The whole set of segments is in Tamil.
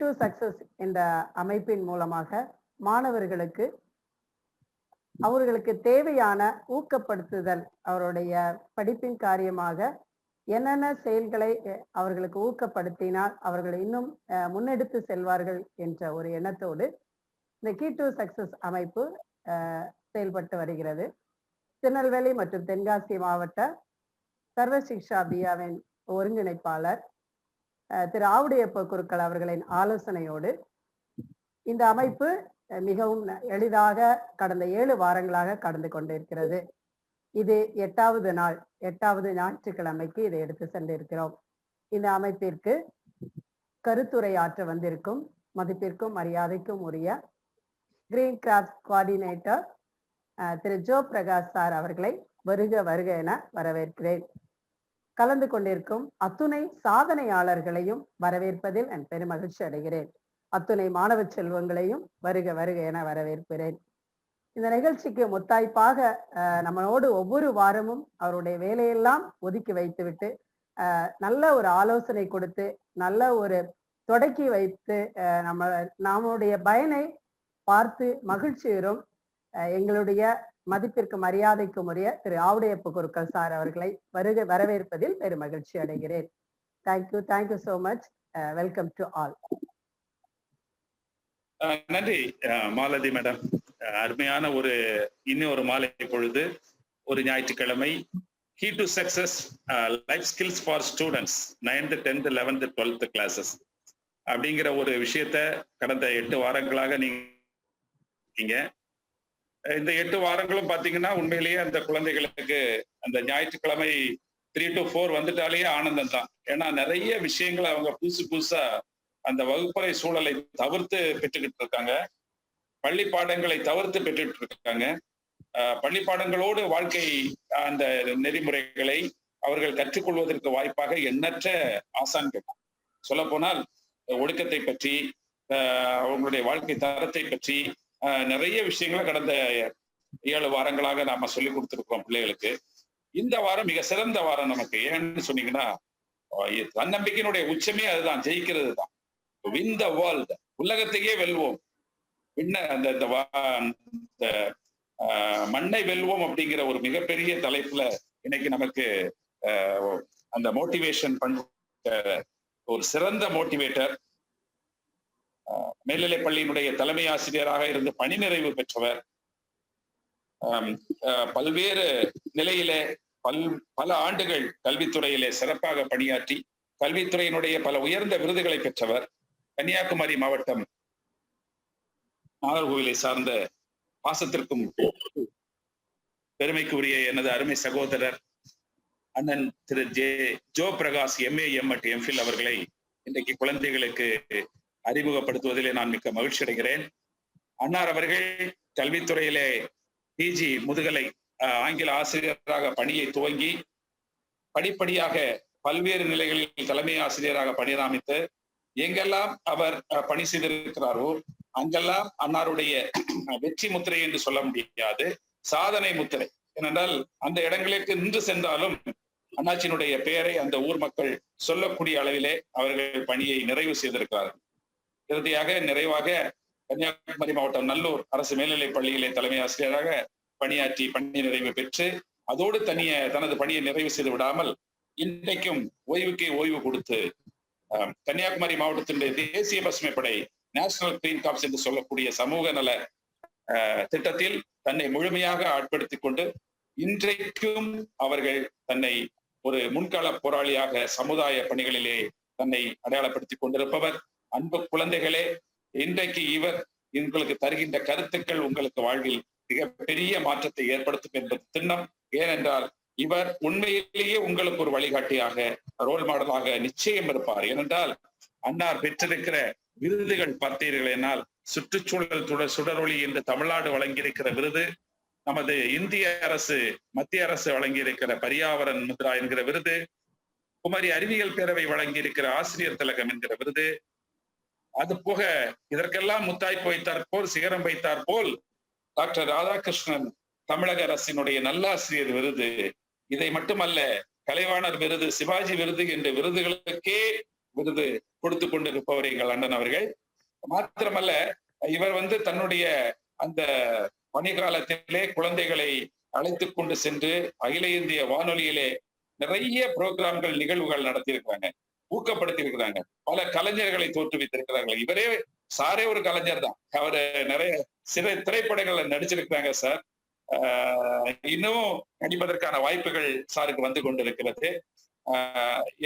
டு சக்சஸ் என்ற அமைப்பின் மூலமாக மாணவர்களுக்கு அவர்களுக்கு தேவையான ஊக்கப்படுத்துதல், அவருடைய படிப்பின் காரியமாக என்னென்ன செயல்களை அவர்களுக்கு ஊக்கப்படுத்தினால் அவர்கள் இன்னும் முன்னெடுத்து செல்வார்கள் என்ற ஒரு எண்ணத்தோடு இந்த கீ டு சக்சஸ் அமைப்பு செயல்பட்டு வருகிறது. திருநெல்வேலி மற்றும் தென்காசி மாவட்ட சர்வ சிக்ஷா அபியாவின் ஒருங்கிணைப்பாளர் திரு ஆவுடையப்ப குருக்கள் அவர்களின் ஆலோசனையோடு இந்த அமைப்பு மிகவும் எளிதாக கடந்த 7 வாரங்களாக கடந்து கொண்டிருக்கிறது. இது 8வது ஞாயிற்றுக்கிழமைக்கு இதை எடுத்து சென்றிருக்கிறோம். இந்த அமைப்பிற்கு கருத்துரை ஆற்ற வந்திருக்கும் மதிப்பிற்கும் மரியாதைக்கும் உரிய கிரீன் கிராஃப்ட் கோஆர்டினேட்டர் திரு ஜோ பிரகாஷ் சார் அவர்களை வருக வருக என வரவேற்கிறேன். கலந்து கொண்டிருக்கும் அத்துணை சாதனையாளர்களையும் வரவேற்பதில் நான் பெருமகிழ்ச்சி அடைகிறேன். அத்துணை மாணவ செல்வங்களையும் வருக வருக என வரவேற்கிறேன். இந்த நிகழ்ச்சிக்கு முத்தாய்ப்பாக நம்மளோடு ஒவ்வொரு வாரமும் அவருடைய வேலையெல்லாம் ஒதுக்கி வைத்துவிட்டு நல்ல ஒரு ஆலோசனை கொடுத்து நல்ல ஒரு தொடக்கி வைத்து நம்மளுடைய பயனை பார்த்து மகிழ்ச்சியுறும் எங்களுடைய மதிப்பிற்கு மரியாதைக்கும் உரிய திரு ஆவுடையப்ப குருக்கள் சார் அவர்களை வரவேற்பதில் பெரும் மகிழ்ச்சி அடைகிறேன். Thank you so much. Welcome to all. நன்றி மாலதி மேடம். அருமையான இன்னொரு மாலை பொழுது, ஒரு ஞாயிற்றுக்கிழமை. Key to success life skills for students 9th 10th 11th 12th classes அப்படிங்கிற ஒரு விஷயத்த கடந்த 8 வாரங்களாக நீங்க இந்த 8 வாரங்களும் பாத்தீங்கன்னா உண்மையிலேயே அந்த குழந்தைகளுக்கு அந்த ஞாயிற்றுக்கிழமை 3 to 4 வந்துட்டாலேயே ஆனந்தம் தான். ஏன்னா நிறைய விஷயங்களை அவங்க புதுசா அந்த வகுப்பறை சூழலை தவிர்த்து பெற்றுக்கிட்டு இருக்காங்க, பள்ளி பாடங்களை தவிர்த்து பெற்றுட்டு இருக்காங்க. பள்ளி பாடங்களோடு வாழ்க்கை அந்த நெறிமுறைகளை அவர்கள் கற்றுக்கொள்வதற்கு வாய்ப்பாக எண்ணற்ற ஆசான்கள், சொல்ல போனால் ஒழுக்கத்தை பற்றி, அவங்களுடைய வாழ்க்கை தரத்தை பற்றி நிறைய விஷயங்களை கடந்த 7 வாரங்களாக நாம சொல்லி கொடுத்துருக்கோம் பிள்ளைகளுக்கு. இந்த வாரம் மிக சிறந்த வாரம் நமக்கு. ஏன்னு சொன்னீங்கன்னா, தன்னம்பிக்கையினுடைய உச்சமே அதுதான், ஜெயிக்கிறது தான். வின் த வேர்ல்ட், உலகத்தையே வெல்வோம், அந்த மண்ணை வெல்வோம் அப்படிங்கிற ஒரு மிகப்பெரிய தலைப்புல இன்னைக்கு நமக்கு அந்த மோட்டிவேஷன் பண்ண ஒரு சிறந்த மோட்டிவேட்டர், மேல்நிலை பள்ளியினுடைய தலைமை ஆசிரியராக இருந்து பணி நிறைவு பெற்றவர், பல்வேறு நிலையிலே பல ஆண்டுகள் கல்வித்துறையிலே சிறப்பாக பணியாற்றி கல்வித்துறையினுடைய பல உயர்ந்த விருதுகளை பெற்றவர், கன்னியாகுமரி மாவட்டம் நாகர்கோவிலை சார்ந்த பாசத்திற்கும் பெருமைக்கு உரிய எனது அருமை சகோதரர் அண்ணன் திரு Joe Prakash MA M.Ed M.Phil அவர்களை இன்றைக்கு குழந்தைகளுக்கு அறிமுகப்படுத்துவதிலே நான் மிக்க மகிழ்ச்சி அடைகிறேன். அன்னார் அவர்கள் கல்வித்துறையிலே PG முதுகலை ஆங்கில ஆசிரியராக பணியை துவங்கி படிப்படியாக பல்வேறு நிலைகளில் தலைமை ஆசிரியராக பணியாமித்து எங்கெல்லாம் அவர் பணி செய்திருக்கிறாரோ அங்கெல்லாம் அன்னாருடைய வெற்றி முத்திரை என்று சொல்ல முடியாது, சாதனை முத்திரை. ஏனென்றால் அந்த இடங்களுக்கு நின்று சென்றாலும் அண்ணாச்சியினுடைய பெயரை அந்த ஊர் மக்கள் சொல்லக்கூடிய அளவிலே அவர்கள் பணியை நிறைவு செய்திருக்கிறார்கள். இறுதியாக நிறைவாக கன்னியாகுமரி மாவட்டம் நல்லூர் அரசு மேல்நிலைப் பள்ளியிலே தலைமை ஆசிரியராக பணியாற்றி பணி நிறைவு பெற்று அதோடு தனது பணியை நிறைவு செய்து விடாமல் இன்றைக்கும் ஓய்வுக்கே ஓய்வு கொடுத்து கன்னியாகுமரி மாவட்டத்தினுடைய தேசிய பசுமை படை நேஷனல் கிரீன் காப்ஸ் என்று சொல்லக்கூடிய சமூக நல திட்டத்தில் தன்னை முழுமையாக ஆட்படுத்திக் கொண்டு இன்றைக்கும் அவர்கள் தன்னை ஒரு முன்கள போராளியாக சமுதாய பணிகளிலே தன்னை அடையாளப்படுத்திக் கொண்டிருப்பவர். அன்பு குழந்தைகளே, இன்றைக்கு இவர் உங்களுக்கு தருகின்ற கருத்துக்கள் உங்களுக்கு வாழ்வில் மிகப்பெரிய மாற்றத்தை ஏற்படுத்தும் என்பது திண்ணம். ஏனென்றால் இவர் உண்மையிலேயே உங்களுக்கு ஒரு வழிகாட்டியாக, ரோல் மாடலாக நிச்சயம் இருப்பார். ஏனென்றால் அன்னார் பெற்றிருக்கிற விருதுகள் பார்த்தீர்கள் என்னால் சுற்றுச்சூழல் சுடரொளி என்று தமிழ்நாடு வழங்கியிருக்கிற விருது, நமது இந்திய அரசு மத்திய அரசு வழங்கியிருக்கிற பரியாவரன் முத்ரா என்கிற விருது, குமரி அறிவியல் பேரவை வழங்கியிருக்கிற ஆசிரியர் திலகம் என்கிற விருது, அது போக இதற்கெல்லாம் முத்தாய்ப்பு வைத்தார் போல் சிகரம் வைத்தார் போல் டாக்டர் ராதாகிருஷ்ணன் தமிழக அரசினுடைய நல்லாசிரியர் விருது, இதை மட்டுமல்ல கலைவாணர் விருது, சிவாஜி விருது என்ற விருதுகளுக்கே விருது கொடுத்து கொண்டிருப்பவர் எங்கள் அண்ணன் அவர்கள். மாத்திரமல்ல, இவர் தன்னுடைய அந்த பணிகாலத்திலே குழந்தைகளை அழைத்து கொண்டு சென்று அகில இந்திய வானொலியிலே நிறைய புரோகிராம்கள், நிகழ்வுகள் நடத்தியிருக்கிறாங்க, ஊக்கப்படுத்தி இருக்கிறாங்க. பல கலைஞர்களை தோற்றுவித்திருக்கிறார்கள். இவரே சாரே ஒரு கலைஞர் தான். அவர் நிறைய திரைப்படங்கள்ல நடிச்சிருக்கிறாங்க சார். இன்னும் நடிப்பதற்கான வாய்ப்புகள் சாருக்கு வந்து கொண்டிருக்கிறது.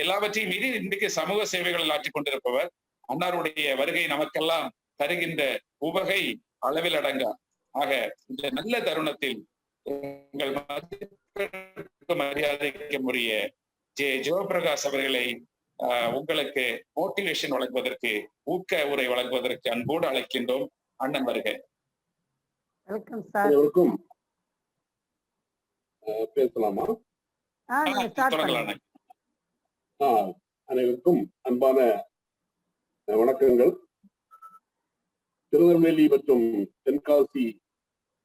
எல்லாவற்றையும் மீறி இன்றைக்கு சமூக சேவைகளில் ஆற்றிக் கொண்டிருப்பவர். அன்னாருடைய வருகை நமக்கெல்லாம் தருகின்ற உவகை அளவில் அடங்கா. ஆக இந்த நல்ல தருணத்தில் எங்கள் மரியாதைக்குரிய ஜெயபிரகாஷ் அவர்களை உங்களுக்கு மோட்டிவேஷன் வழங்குவதற்கு, ஊக்க உரை வழங்குவதற்கு அன்போடு அழைக்கின்றோம். அண்ணன் வருக. Welcome sir. பேசலாமா? தொடங்கலாம். அனைவருக்கும் அன்பான வணக்கங்கள். திருநெல்வேலி மற்றும் தென்காசி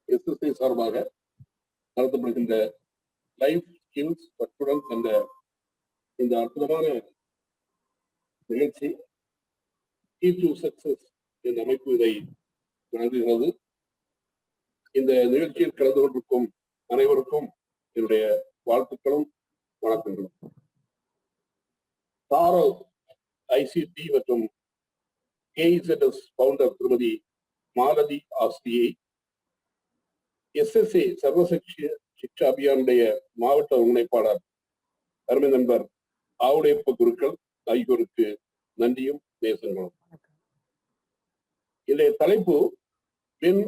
SSI சார்பாக நடத்தப்படுகின்ற லைஃப் ஸ்கில்ஸ் ஃபார் ஸ்டூடண்ட்ஸ் என்ற இந்த அற்புதமான நிகழ்ச்சி கீ டு சக்சஸ் என்ற அமைப்பு இதை வழங்குகிறது. இந்த நிகழ்ச்சியில் கலந்து கொண்டிருக்கும் அனைவருக்கும் என்னுடைய வாழ்த்துக்களும் வணக்கங்களும். சாரோ ICT மற்றும் KZS பவுண்டர் திருமதி மாலதி ஆஸ்தியை, SSA சர்வ சிக்ஷா அபியானுடைய மாவட்ட ஒருங்கிணைப்பாளர் அருமை நண்பர் ஆவுடையப்ப குருக்கள் ஆகியோருக்கு நன்றியும் நேசங்களும். இன்றைய தலைப்பு வின்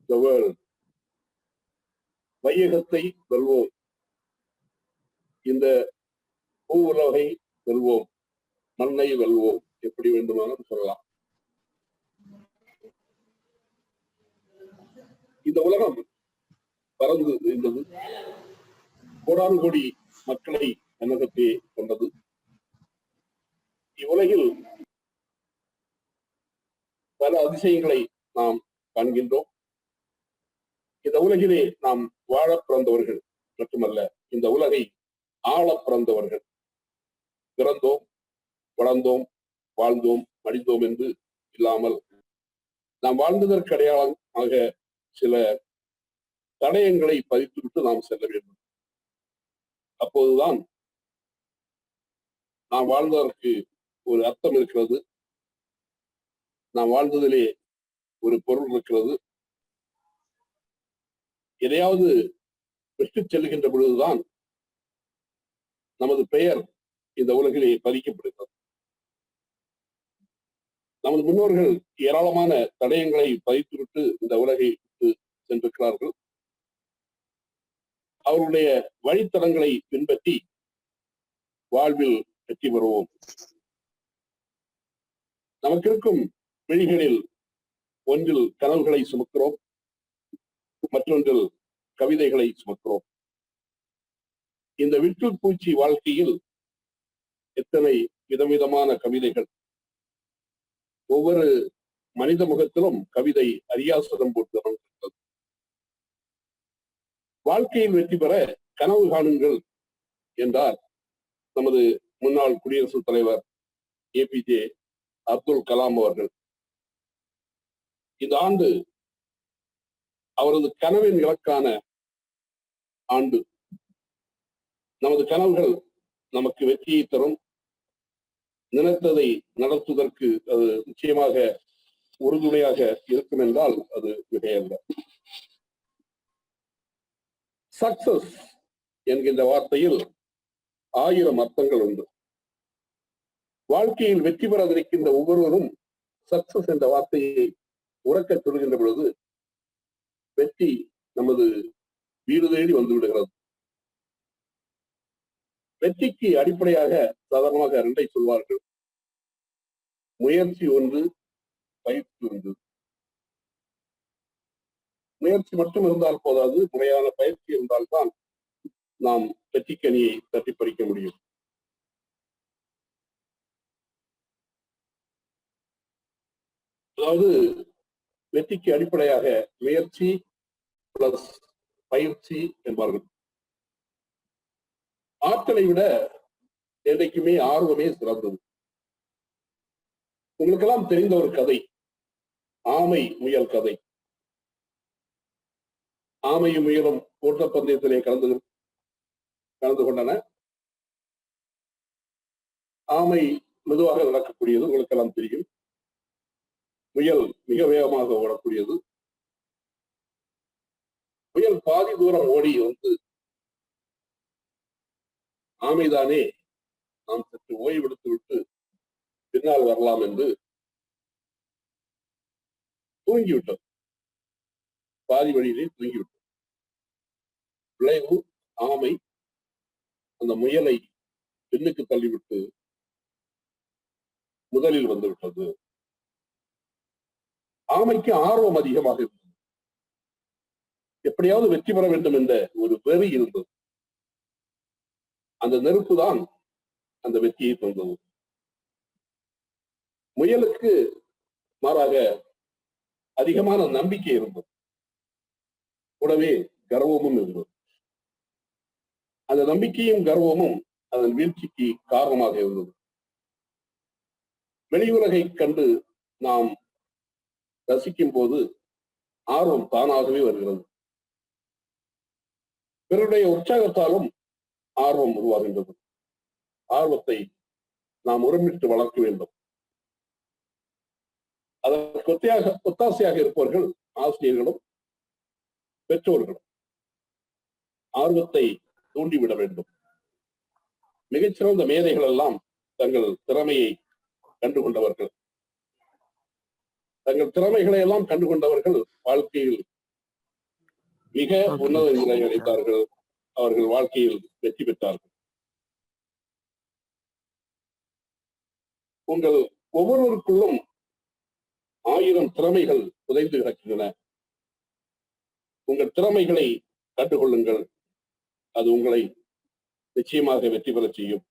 தி வேர்ல்ட். வையகத்தை வெல்வோம், இந்த பூ உலகை வெல்வோம், மண்ணை வெல்வோம், எப்படி வேண்டுமானாலும் சொல்லலாம். இந்த உலகம் பறந்து இருந்தது, கோடானு கோடி மக்களை தன்னகத்தே கொண்டது. இவ்வுலகில் பல அதிசயங்களை நாம் காண்கின்றோம். இந்த உலகிலே நாம் வாழ பிறந்தவர்கள் மட்டுமல்ல, இந்த உலகை ஆள பிறந்தவர்கள். பிறந்தோம், வளர்ந்தோம், வாழ்ந்தோம், மடிந்தோம் என்று இல்லாமல் நாம் வாழ்ந்ததற்கு அடையாளமாக சில தடயங்களை பதித்துவிட்டு நாம் செல்ல வேண்டும். அப்போதுதான் நாம் வாழ்ந்ததற்கு ஒரு அர்த்தம் இருக்கிறது, நாம் வாழ்ந்ததிலே ஒரு பொருள் இருக்கிறது. எதையாவது விட்டு செல்கின்ற பொழுதுதான் நமது பெயர் இந்த உலகிலே பதிக்கப்படுகிறது. நமது முன்னோர்கள் ஏராளமான தடயங்களை பதித்துவிட்டு இந்த உலகை விட்டு சென்றிருக்கிறார்கள். அவருடைய வழித்தடங்களை பின்பற்றி வாழ்வில் வெற்றி பெறுவோம். நமக்கு இருக்கும் விழிகளில் ஒன்றில் கனவுகளை சுமக்கிறோம், மற்றொன்றில் கவிதைகளை சுமக்கிறோம். இந்த விட்டில் பூச்சி வாழ்க்கையில் எத்தனை விதவிதமான கவிதைகள்! ஒவ்வொரு மனித முகத்திலும் கவிதை அரியாசனம் போட்டு அமைந்திருக்கிறது. வாழ்க்கையில் வெற்றி பெற கனவு காணுங்கள் என்றார் நமது முன்னாள் குடியரசுத் தலைவர் APJ அப்துல் கலாம் அவர்கள். இந்த ஆண்டு அவரது கனவின் இலக்கான ஆண்டு. நமது கனவுகள் நமக்கு வெற்றியை தரும். நினைத்ததை நடத்துவதற்கு அது நிச்சயமாக உறுதுணையாக இருக்கும் என்றால் அது மிகையல்ல. சக்சஸ் என்கின்ற வார்த்தையில் 1000 அர்த்தங்கள் உண்டு. வாழ்க்கையில் வெற்றி பெற இருக்கின்ற ஒவ்வொருவரும் சக்சஸ் என்ற வார்த்தையை உறக்க சொல்கின்ற பொழுது வெற்றி நமது வீடு தேடி வந்து விடுகிறது. வெற்றிக்கு அடிப்படையாக சாதாரணமாக 2 சொல்வார்கள். முயற்சி ஒன்று, பயிற்சி ஒன்று. முயற்சி மட்டும் இருந்தால் போதாது, முறையான பயிற்சி இருந்தால்தான் நாம் வெற்றிக்கனியை தட்டி பறிக்க முடியும். அதாவது வெற்றிக்கு அடிப்படையாக முயற்சி பிளஸ் பயிற்சி என்பார்கள். ஆற்றலை விட என்றைக்குமே ஆர்வமே சிறந்தது. உங்களுக்கெல்லாம் தெரிந்த ஒரு கதை, ஆமை முயல் கதை. ஆமையும் முயலும் ஓட்டப்பந்தயத்திலே கலந்து கொண்டன. ஆமை மெதுவாக நடக்கக்கூடியது, உங்களுக்கெல்லாம் தெரியும். முயல் மிக வேகமாக ஓடக்கூடியது. முயல் பாதி தூரம் ஓடி வந்து, ஆமைதானே, நாம் சற்று ஓய்வெடுத்து விட்டு பின்னால் வரலாம் என்று தூங்கிவிட்டோம். பாதி வழியிலே தூங்கிவிட்டோம். விளைவு, ஆமை அந்த முயலை பின்னுக்கு தள்ளிவிட்டு முதலில் வந்துவிட்டது. ஆமைக்கு ஆர்வம் அதிகமாக இருந்தது. எப்படியாவது வெற்றி பெற வேண்டும் என்ற ஒரு வெறி இருந்தது. அந்த நெருப்பு தான் அந்த வெற்றியை தந்தது. முயலுக்கு மாறாக அதிகமான நம்பிக்கை இருந்தது. கூடவே கர்வமும் இருந்தது. அந்த நம்பிக்கையும் கர்வமும் அதன் வீழ்ச்சிக்கு காரணமாக இருந்தது. வெளியுலகை கண்டு நாம் ரசிக்கும் போது ஆர்வம் தானாகவே வருகிறது. பிறருடைய உற்சாகத்தாலும் ஆர்வம் உருவாகின்றது. ஆர்வத்தை நாம் ஒருமிட்டு வளர்க்க வேண்டும். அதற்கு ஒத்தாசையாக இருப்பவர்கள் ஆசிரியர்களும் பெற்றோர்களும் ஆர்வத்தை தூண்டிவிட வேண்டும். மிகச்சிறந்த மேதைகள் எல்லாம் தங்கள் திறமையை கண்டுகொண்டவர்கள். தங்கள் திறமைகளை எல்லாம் கண்டுகொண்டவர்கள் வாழ்க்கையில் மிக உன்னத நிலை அடைந்தார்கள். அவர்கள் வாழ்க்கையில் வெற்றி பெற்றார்கள். உங்கள் ஒவ்வொருவருக்குள்ளும் 1000 திறமைகள் புதைந்து கிடக்கின்றன. உங்கள் திறமைகளை கண்டுகொள்ளுங்கள். அது உங்களை நிச்சயமாக வெற்றி பெற செய்யும்.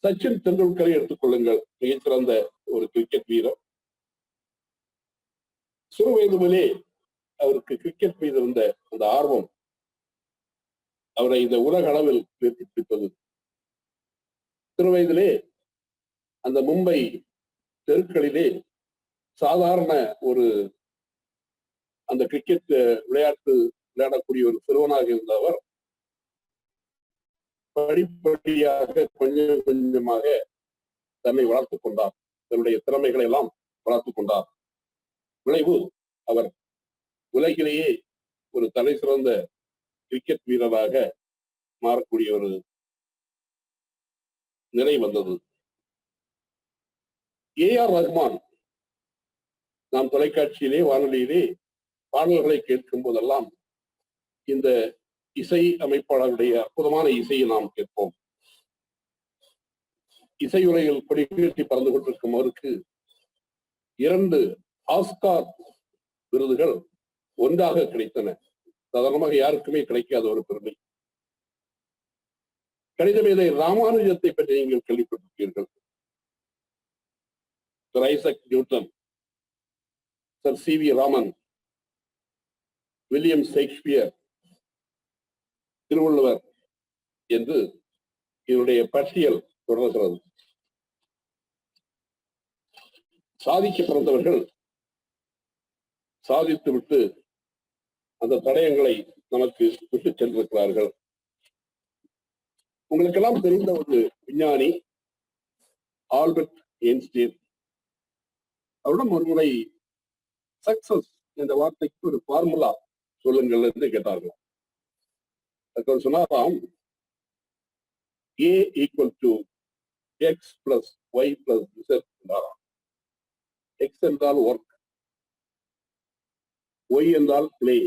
சச்சின் தெண்டுல்கரை எடுத்துக்கொள்ளுங்கள். மிகச்சிறந்த ஒரு கிரிக்கெட் வீரர். சிறு வயதிலே அவருக்கு கிரிக்கெட் மீது இருந்த அந்த ஆர்வம் அவரை இந்த உலக அளவில் உயர்த்தி பிடித்தது. சிறு வயதிலே அந்த மும்பை தெருக்களிலே சாதாரண ஒரு அந்த கிரிக்கெட் விளையாட்டு விளையாடக்கூடிய ஒரு சிறுவனாக இருந்தவர் படிப்படியாக கொஞ்சம் கொஞ்சமாக தன்னை வளர்த்துக் கொண்டார். தன்னுடைய திறமைகளை எல்லாம் வளர்த்துக் கொண்டார். விளைவு, அவர் உலகிலேயே ஒரு தலை சிறந்த கிரிக்கெட் வீரராக மாறக்கூடிய ஒரு நிலை வந்தது. ஏ.ஆர். ரஹ்மான் நாம் தொலைக்காட்சியிலே வானொலியிலே பாடல்களை கேட்கும் போதெல்லாம் இந்த இசை அமைப்பாளருடைய அற்புதமான இசையை நாம் கேட்போம். இசையுலகில் கொடிகட்டி பறந்து கொண்டிருக்கும் அவருக்கு 2 ஆஸ்கார் விருதுகள் ஒன்றாக கிடைத்தன. சாதாரணமாக யாருக்குமே கிடைக்காத ஒரு பெருமை. கணித மேதை ராமானுஜத்தை பற்றி நீங்கள் கேள்விப்பட்டிருப்பீர்கள். Sir Isaac Newton, sir CV. Raman, William Shakespeare, Thiruvalluvar என்று இதனுடைய பட்டியல் தொடர்கிறது. சாதிக்க பிறந்தவர்கள் சாதித்துவிட்டு அந்த தடயங்களை நமக்கு விட்டு சென்றிருக்கிறார்கள். உங்களுக்கெல்லாம் தெரிந்த ஒரு விஞ்ஞானி ஆல்பர்ட் ஐன்ஸ்டீன். அவரிடம் ஒரு முறை சக்சஸ் என்ற வார்த்தைக்கு ஒரு ஃபார்முலா சொல்லுங்கள் என்று கேட்டார்கள். அவர் சொன்னாராம், A = X + Y + Z என்றாராம். X என்றால் ஒர்க், Y என்றால் பிளே,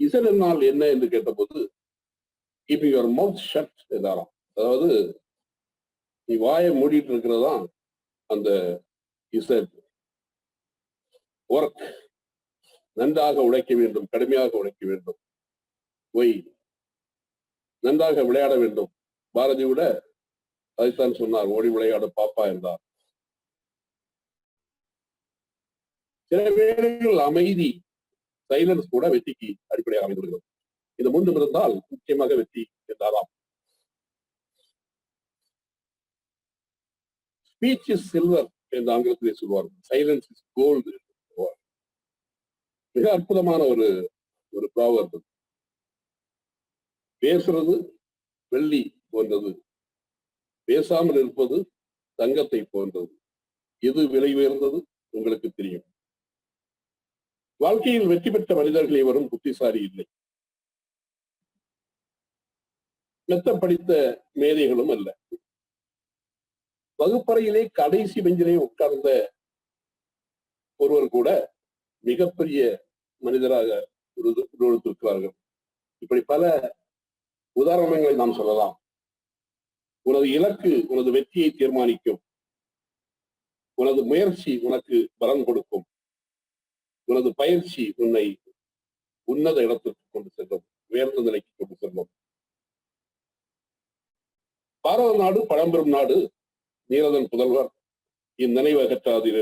Z என்றால் என்ன என்று கேட்டபோது keep your mouth shut என்றாராம். அதாவது நீ வாயை மூடிட்டு இருக்கிறதா அந்த Z. ஒர்க், நன்றாக உழைக்க வேண்டும், கடுமையாக உழைக்க வேண்டும். Y, நன்றாக விளையாட வேண்டும். பாரதி விட அதைத்தான் சொன்னார், ஓடி விளையாட பாப்பா என்றார். சில வேளைகள் அமைதி, சைலன்ஸ் கூட வெற்றிக்கு அடிப்படையாக அமைந்துள்ளது. இந்த 3 இருந்தால் நிச்சயமாக வெற்றி என்றாராம். ஸ்பீச் இஸ் சில்வர் என்று ஆங்கிலத்திலே சொல்வார்கள், சைலன்ஸ் இஸ் கோல்டு. மிக அற்புதமான ஒரு ப்ராவர்பு. பேசுறது வெள்ளி போன்றது, பேசாமல் இருப்பது தங்கத்தை போன்றது. எது விலை உயர்ந்தது உங்களுக்கு தெரியும். வாழ்க்கையில் வெற்றி பெற்ற மனிதர்களை வரும் புத்திசாலி இல்லை, மெத்த படித்த மேதைகளும் அல்ல. வகுப்பறையிலே கடைசி பெஞ்சிலே உட்கார்ந்த ஒருவர் கூட மிகப்பெரிய மனிதராக உருவெடுத்திருக்கிறார்கள். இப்படி பல உதாரணங்களை நாம் சொல்லலாம். உனது இலக்கு உனது வெற்றியை தீர்மானிக்கும். உனது முயற்சி உனக்கு பலன் கொடுக்கும். உனது பயிற்சி உன்னை உன்னத இடத்திற்கு கொண்டு செல்லும், உயர்ந்த நிலைக்கு கொண்டு செல்லும். பாரத நாடு பழம்பெரும் நாடு, நீரதன் புதல்வர் இந்நினைவு அகற்றாதீர்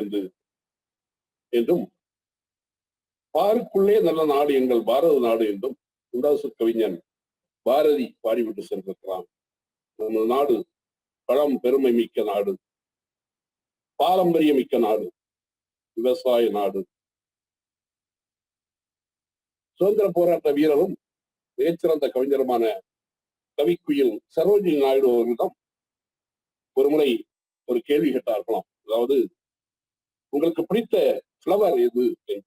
என்றும், பாருக்குள்ளே நல்ல நாடு எங்கள் பாரத நாடு என்றும் குண்டாசு கவிஞன் பாரதி பாடிவிட்டு சென்றிருக்கிறான். நமது நாடு பழம் பெருமை மிக்க நாடு, பாரம்பரிய மிக்க நாடு, விவசாய நாடு. சுதந்திர போராட்ட வீரரும் மிகச்சிறந்த கவிஞருமான கவிக்குயில் சரோஜினி நாயுடு அவர்களிடம் ஒரு முறை ஒரு கேள்வி கேட்டார்களாம். அதாவது, உங்களுக்கு பிடித்த ஃப்ளவர் எது என்று.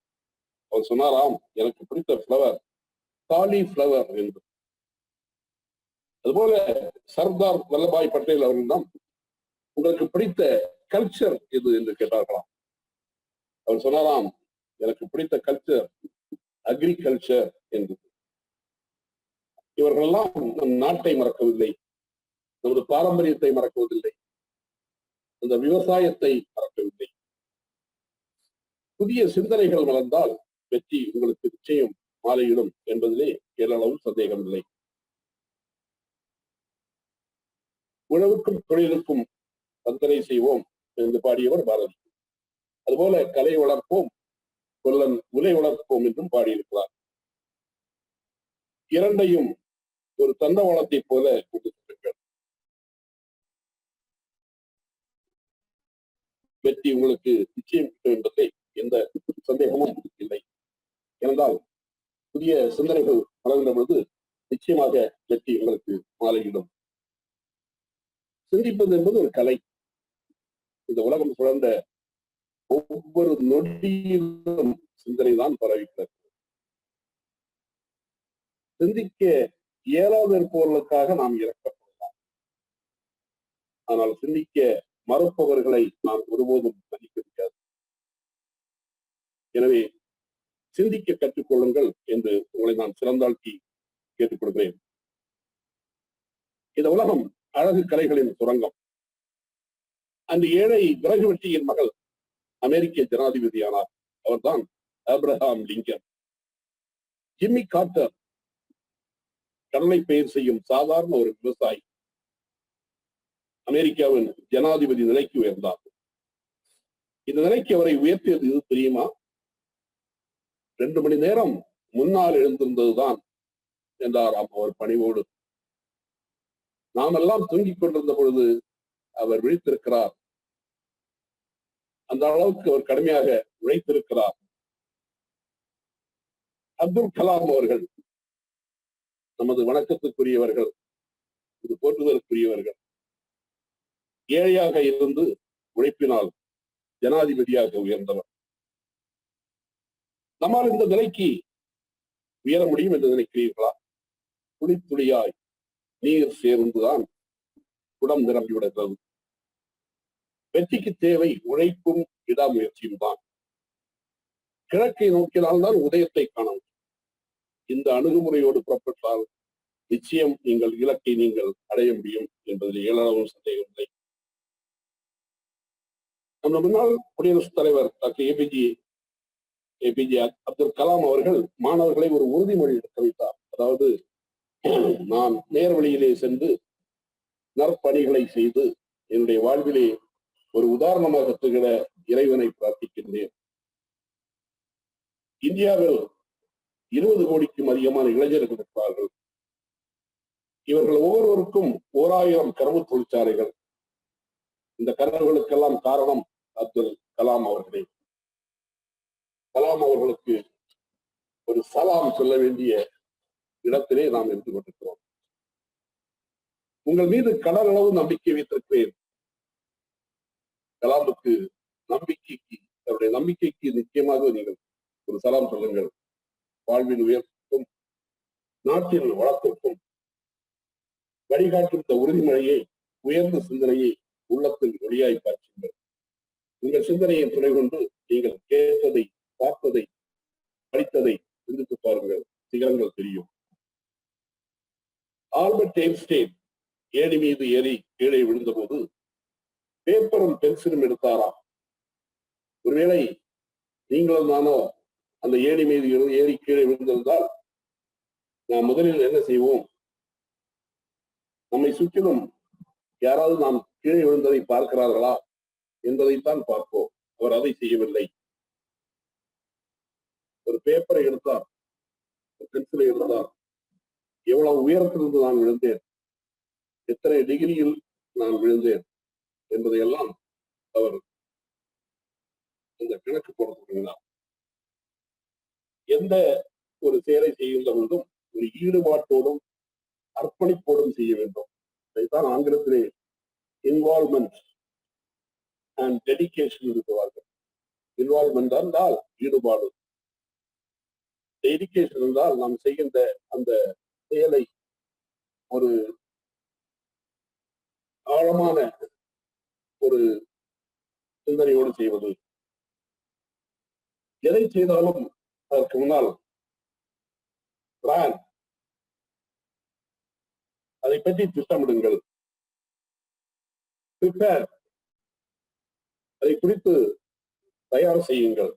அவர் சொன்னாராம், எனக்கு பிடித்த ஃப்ளவர் காலி ஃப்ளவர் என்று. அதுபோல சர்தார் வல்லபாய் பட்டேல் அவர்களிடம் உங்களுக்கு பிடித்த கல்ச்சர் எது என்று கேட்டார்களாம். அவர் சொன்னாராம், எனக்கு பிடித்த கல்ச்சர் அக்ரிகல்ச்சர் என்று. இவர்களெல்லாம் நம் நாட்டை மறக்கவில்லை, நமது பாரம்பரியத்தை மறக்கவில்லை, அந்த விவசாயத்தை மறக்கவில்லை. புதிய சிந்தனைகள் வளர்ந்தால் வெற்றி உங்களுக்கு நிச்சயம் மாலையிடும் என்பதிலே ஏளளவு சந்தேகம் இல்லை. உழவுக்கும் தொழிலுக்கும் வந்தனை செய்வோம் என்று பாடியவர் பாரதி. அதுபோல கலை வளர்ப்போம், கொல்லன் உலை வளர்ப்போம் என்றும் பாடியிருக்கிறார். இரண்டையும் ஒரு தண்டவாளத்தை போல கொண்டு செல்லுங்கள். வெற்றி உங்களுக்கு நிச்சயம் என்பதை எந்த சந்தேகமும் இல்லை. ஏனென்றால் புதிய சிந்தனைகள் வளர்ந்த பொழுது நிச்சயமாக வெற்றி உங்களுக்கு மாலையிடும். சிந்திப்பது என்பது ஒரு கலை. இந்த உலகம் சுழந்த ஒவ்வொரு நொடியிலும் சிந்தனை தான் பரவிக்கிறது. சிந்திக்க இயலாத இருப்பவர்களுக்காக நாம் இறக்கப்படலாம், ஆனால் சிந்திக்க மறுப்பவர்களை நாம் ஒருபோதும் மதிக்க முடியாது. எனவே சிந்திக்க கற்றுக்கொள்ளுங்கள் என்று உங்களை நான் சிறந்தாழ்த்தி கேட்டுக் கொள்கிறேன். இந்த உலகம் அழகு கலைகளின் சுரங்கம். அந்த ஏழை விறகு வெட்டியின் மகள் அமெரிக்க ஜனாதிபதியானார். அவர்தான் ஆப்ரஹாம் லிங்கன். ஜிம்மி கார்ட்டர் கடலை பயிர் செய்யும் சாதாரண ஒரு விவசாயி அமெரிக்காவின் ஜனாதிபதி நிலைக்கு உயர்ந்தார். இந்த நிலைக்கு அவரை உயர்த்தியது இது தெரியுமா? 2 மணி நேரம் முன்னால் எழுந்திருந்ததுதான் என்றாராம் அவர் பணிவோடு. நாமெல்லாம் தூங்கிக் கொண்டிருந்த பொழுது அவர் விழித்திருக்கிறார். அந்த அளவுக்கு அவர் கடுமையாக உழைத்திருக்கிறார். அப்துல் கலாம் அவர்கள் நமது வணக்கத்துக்குரியவர்கள், இது போற்றுதலுக்குரியவர்கள். ஏழையாக இருந்து உழைப்பினால் ஜனாதிபதியாக உயர்ந்தவர். நம்மால் இந்த நிலைக்கு உயர முடியும் என்று நினைக்கிறீர்களா? துளி துளியாய் நீர் சேர்ந்துதான் குடம் நிரம்பிவிடுகிறது. வெற்றிக்கு தேவை உழைப்பும் விடாமுயற்சியும் தான். கிழக்கை நோக்கினால்தான் உதயத்தை காண முடியும். இந்த அணுகுமுறையோடு புறப்பட்டால் நிச்சயம் நீங்கள் இலக்கை நீங்கள் அடைய முடியும் என்பதில் ஏளவும் சந்தேகம் இல்லை. நம்ம முன்னாள் குடியரசுத் தலைவர் டாக்டர் ஏபிஜே அப்துல் கலாம் அவர்கள் மாணவர்களை ஒரு உறுதிமொழி எடுக்க வைத்தார். அதாவது, நான் நேர்வழியிலே சென்று நற்பணிகளை செய்து என்னுடைய வாழ்விலே ஒரு உதாரணமாக திகழ இறைவனை பிரார்த்திக்கின்றேன். இந்தியாவில் 20 கோடிக்கும் அதிகமான இளைஞர்கள் இருக்கிறார்கள். இவர்கள் ஒவ்வொருவருக்கும் 1000 கரும்பு தொழிற்சாலைகள், இந்த கனவுகளுக்கெல்லாம் காரணம் அப்துல் கலாம் அவர்களே. கலாம் அவர்களுக்கு ஒரு சலாம் சொல்ல வேண்டிய இடத்திலே நாம் இருந்து கொண்டிருக்கிறோம். உங்கள் மீது கடல் அளவு நம்பிக்கை வைத்திருக்கிறேன். கலாமுக்கு நம்பிக்கைக்கு, அவருடைய நம்பிக்கைக்கு நிச்சயமாக நீங்கள் ஒரு சலாம் சொல்லுங்கள். வாழ்வின் உயர்வுக்கும் நாட்டின் வளத்திற்கும் வழிகாட்டும் இந்த உறுதிமொழியை, உயர்ந்த சிந்தனையை உள்ளத்தில் ஒளியாய் பார்க்கின்றனர். உங்கள் சிந்தனையின் துணை கொண்டு நீங்கள் கேட்டதை, பார்த்ததை, படித்ததை சிந்தித்து பாருங்கள், சிகரங்கள் தெரியும். ஆல்பர்ட் ஐன்ஸ்டைன் ஏணி மீது ஏறி கீழே விழுந்தபோது பேப்பரும் பென்சிலும் எடுத்தாராம். ஒருவேளை நீங்களும் நானோ அந்த ஏணி மீது ஏறி கீழே விழுந்திருந்தால் நாம் முதலில் என்ன செய்வோம்? நம்மை சுற்றிலும் யாராவது நாம் கீழே விழுந்ததை பார்க்கிறார்களா என்பதைத்தான் பார்ப்போம். அவர் அதை செய்யவில்லை. ஒரு பேப்பரை எடுத்தார், பென்சிலை எடுத்தார். எவ்வளவு உயரத்திலிருந்து நான் விழுந்தேன், எத்தனை டிகிரியில் நான் விழுந்தேன் என்பதையெல்லாம் அவர் இந்த கணக்கு போட தொடங்கினார். எந்த ஒரு செயலை செய்கின்ற பொழுதும் ஒரு ஈடுபாட்டோடும் அர்ப்பணிப்போடும் செய்ய வேண்டும். இதைத்தான் ஆங்கிலத்திலே இன்வால்வ்மெண்ட் அண்ட் டெடிகேஷன் இருக்கிறார்கள். இன்வால்வ்மெண்ட் என்றால் ஈடுபாடு, டெடிகேஷன் என்றால் நாம் செய்கின்ற அந்த செயலை ஒரு ஆழமான ஒரு சிந்தனையோடு செய்வது. எதை செய்தாலும் அதற்கு முன்னால் பிளான், அதை பற்றி திட்டமிடுங்கள். ப்ரிப்பேர், அதை குறித்து தயார் செய்யுங்கள்.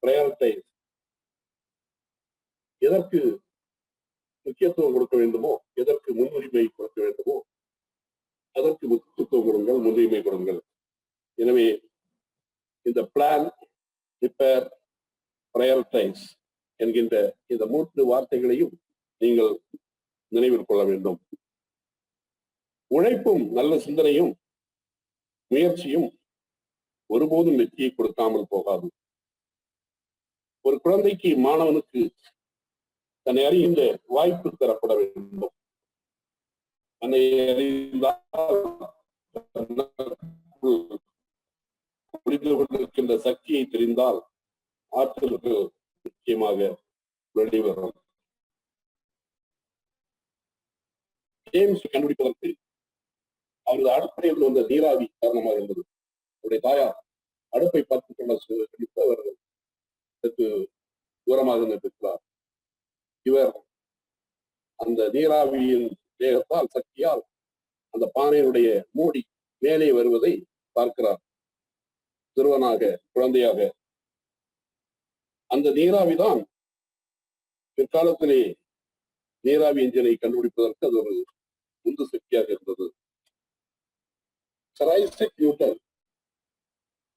பிரையாரிட்டைஸ், எதற்கு முக்கியத்துவம் கொடுக்க வேண்டுமோ, எதற்கு முன்னுரிமை கொடுக்க வேண்டுமோ அதற்கு முக்கியத்துவம் கொடுங்கள், முன்னுரிமை கொடுங்கள். எனவே இந்த பிளான், ப்ரிப்பேர், பிரையாரிட்டைஸ் என்கின்ற இந்த 3 வார்த்தைகளையும் நீங்கள் நினைவில் கொள்ள வேண்டும். உழைப்பும் நல்ல சிந்தனையும் முயற்சியும் ஒருபோதும் வெற்றியை கொடுக்காமல் போகாது. ஒரு குழந்தைக்கு, மாணவனுக்கு தன்னை அறிகின்ற வாய்ப்பு தரப்பட வேண்டும். தன்னை அறிந்தால் புரிந்து கொண்டிருக்கின்ற சக்தியை தெரிந்தால் ஆற்றல்கள் நிச்சயமாக வெளிவரும். ஜேம்ஸ் கண்டுபிடிப்பதற்கு அவரது அடுப்படையில் வந்த நீராவி காரணமாக இருந்தது. அவருடைய தாயார் அடுப்பை பார்த்து கொண்ட அவர்கள் தூரமாக நின்றிருக்கிறார். இவர் அந்த நீராவியின் வேகத்தால், சக்தியால் அந்த பானையினுடைய மூடி மேலே வருவதை பார்க்கிறார். சிறுவனாக, குழந்தையாக. அந்த நீராவிதான் பிற்காலத்திலே நீராவி என்ஜினை கண்டுபிடிப்பதற்கு அது ஒரு உந்து சக்தியாக இருந்தது. சர் ஐசக் நியூட்டன்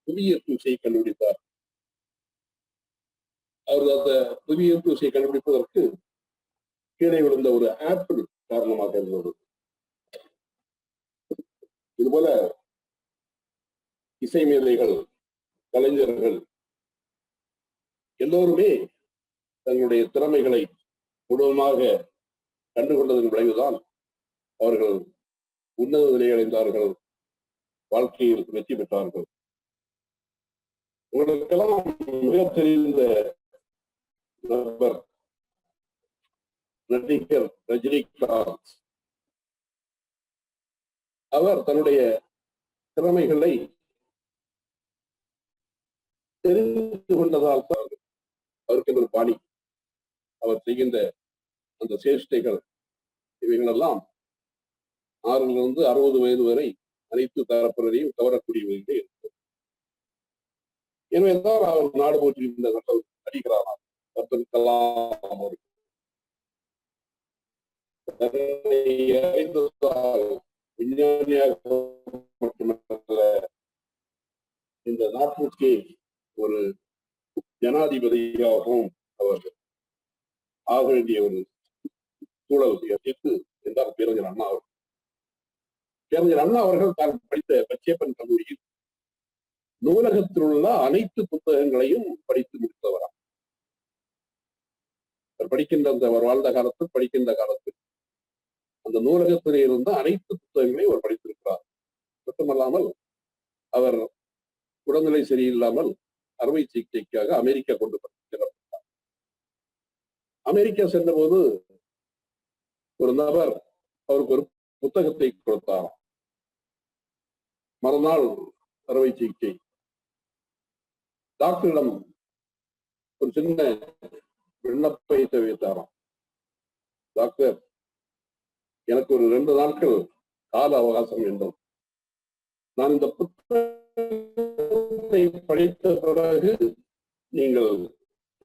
புவியீர்ப்பு விசையை கண்டுபிடித்தார். அவர் அந்த புவியீர்ப்பு விசையை கண்டுபிடிப்பதற்கு கீழே விழுந்த ஒரு ஆப்பிள் காரணமாக இருந்தது. இதுபோல இசை மேதைகள், கலைஞர்கள் எல்லோருமே தங்களுடைய திறமைகளை முழுவதுமாக கண்டுகொண்டதன் விளைவுதான் அவர்கள் உன்னத நிலை அடைந்தார்கள், வாழ்க்கையில் வெற்றி பெற்றார்கள். உங்களுக்கெல்லாம் மிக தெரிந்த நபர் நடிகர் ரஜினிகாந்த். அவர் தன்னுடைய திறமைகளை தெரிந்து கொண்டதால் தான் அவருக்கு ஒரு பாணி, அவர் செய்கின்ற அந்த சேஷ்டைகள் இவைகளெல்லாம் 6லிருந்து 60 வயது வரை அனைத்து தரப்பினரையும் கவரக்கூடியவர்களே இருக்கும். எனவேதான் அவர் நாடு போற்றியிருந்த நல்ல நடிகரானார் அப்துல் கலாம் அவர்கள். விஞ்ஞானியாக மட்டுமல்ல, இந்த நாட்டிற்கு ஒரு ஜனாதிபதியாகவும் அவர் ஆக வேண்டிய ஒரு சூழல் ஏற்பட்டு என்றார் பேரறிஞர் அண்ணா அவர். பேரறிஞர் அண்ணா அவர்கள் தான் படித்த பச்சையப்பன் கல்லூரியில் நூலகத்தில் உள்ள அனைத்து புத்தகங்களையும் படித்து முடித்தவராம். படிக்கின்ற அந்த அவர் வாழ்ந்த காலத்தில் படிக்கின்ற காலத்தில் அந்த நூலகத்திலே இருந்த அனைத்து புத்தகங்களையும் அவர் படித்திருக்கிறார். மட்டுமல்லாமல் அவர் உடல்நிலை சரியில்லாமல் அறுவை சிகிச்சைக்காக அமெரிக்கா கொண்டு செல்லப்பட்டார். அமெரிக்கா சென்றபோது ஒரு நபர் அவருக்கு ஒரு புத்தகத்தை கொடுத்தார். மறுநாள் அறுவை சிகிச்சை. டாக்டரிடம் ஒரு சின்ன விண்ணப்பத்தை தெரிவித்தாராம். டாக்டர், எனக்கு ஒரு 2 நாட்கள் கால அவகாசம் வேண்டும். நான் இந்த புத்தகத்தை படித்த பிறகு நீங்கள்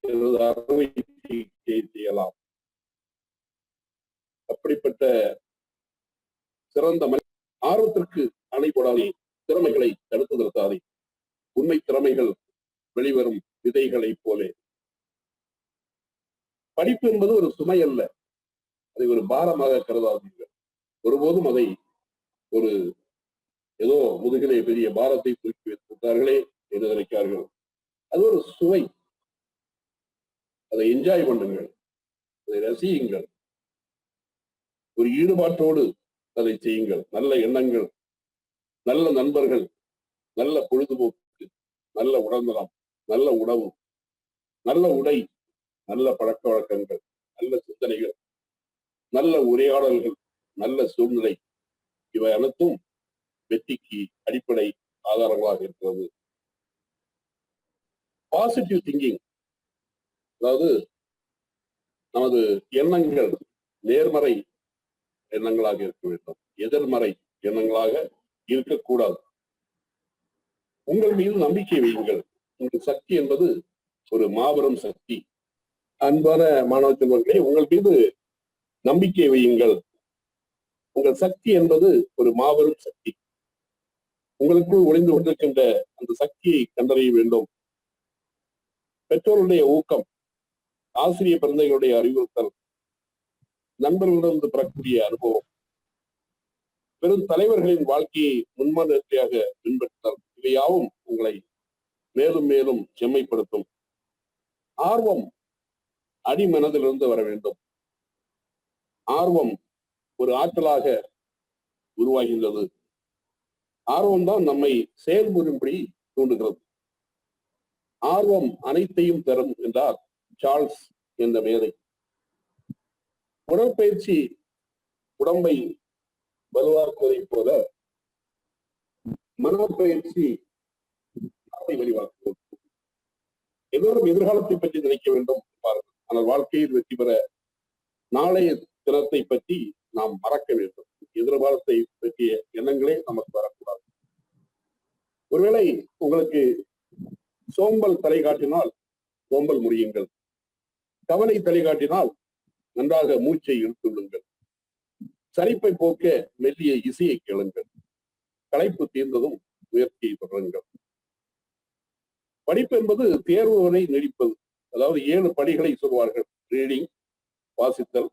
எனது அறுவை சிகிச்சை செய்யலாம். அப்படிப்பட்ட சிறந்த ஆர்வத்திற்கு அணை போடாதே, திறமைகளை தடுத்து நிறுத்தாதே. உண்மை திறமைகள் வெளிவரும் விதைகளை போலே. படிப்பு என்பது ஒரு சுமை அல்ல, அதை ஒரு பாரமாக கருதாதீர்கள். ஒருபோதும் அதை ஒரு ஏதோ முதுகிலே பெரிய பாரத்தை தூக்கி வைத்திருக்கிறார்களே என்று நினைக்கிறார்கள். அது ஒரு சுவை. அதை என்ஜாய் பண்ணுங்கள், அதை ரசியுங்கள், ஒரு ஈடுபாட்டோடு அதை செய்யுங்கள். நல்ல எண்ணங்கள், நல்ல நண்பர்கள், நல்ல பொழுதுபோக்கு, நல்ல உடல்நலம், நல்ல உணவு, நல்ல உடை, நல்ல பழக்க வழக்கங்கள், நல்ல சிந்தனைகள், நல்ல உரையாடல்கள், நல்ல சூழ்நிலை, இவை அனைத்தும் வெற்றிக்கு அடிப்படை ஆதாரங்களாக இருக்கிறது. பாசிட்டிவ் திங்கிங், அதாவது நமது எண்ணங்கள் நேர்மறை எண்ணங்களாக இருக்க வேண்டும், எதிர்மறை எண்ணங்களாக இருக்கக்கூடாது. உங்கள் மீது நம்பிக்கை வையுங்கள். உங்கள் சக்தி என்பது ஒரு மாபெரும் சக்தி. அன்பான மாணவ செல்வங்களே, உங்கள் மீது நம்பிக்கை வையுங்கள். உங்கள் சக்தி என்பது ஒரு மாபெரும் சக்தி. உங்களுக்குள் ஒளிந்து கொண்டிருக்கின்ற அந்த சக்தியை கண்டறிய வேண்டும். பெற்றோருடைய ஊக்கம், ஆசிரியர் பிறந்தைகளுடைய அறிவுறுத்தல், நண்பர்களிடம் பெறக்கூடிய அனுபவம், பெரும் தலைவர்களின் வாழ்க்கையை முன்மாதிரியாக பின்பற்றல், இவையாவும் உங்களை மேலும் மேலும் செம்மைப்படுத்தும். ஆர்வம் அடிமனதிலிருந்து வர வேண்டும். ஆர்வம் ஒரு ஆற்றலாக உருவாகின்றது. ஆர்வம் தான் நம்மை செயல்புரியும்படி தூண்டுகிறது. ஆர்வம் அனைத்தையும் தரும் என்றார் சார்ல்ஸ் என்ற மேதை. உடற்பயிற்சி உடம்பை வலுவாக்குவதை போல மனப்பயிற்சி வலுவாக்குவது. எல்லோரும் எதிர்காலத்தை பற்றி நினைக்க வேண்டும் பாருங்கள். ஆனால் வாழ்க்கையில் வெற்றி பெற நாளைய தினத்தை பற்றி நாம் மறக்க வேண்டும். எதிர்காலத்தை பற்றிய எண்ணங்களே நமக்கு வரக்கூடாது. ஒருவேளை உங்களுக்கு சோம்பல் தலை காட்டினால் சோம்பல் முடியுங்கள். கவலை தலை காட்டினால் நன்றாக மூச்சை இழுத்துள்ளுங்கள். சலிப்பை போக்க மெல்லிய இசையை கேளுங்கள். களைப்பு தீர்ந்ததும் முயற்சியை தொடருங்கள். படிப்பு என்பது தேர்வு வரை நீடிப்பது. அதாவது 7 படிகளை சொல்வார்கள். ரீடிங், வாசித்தல்,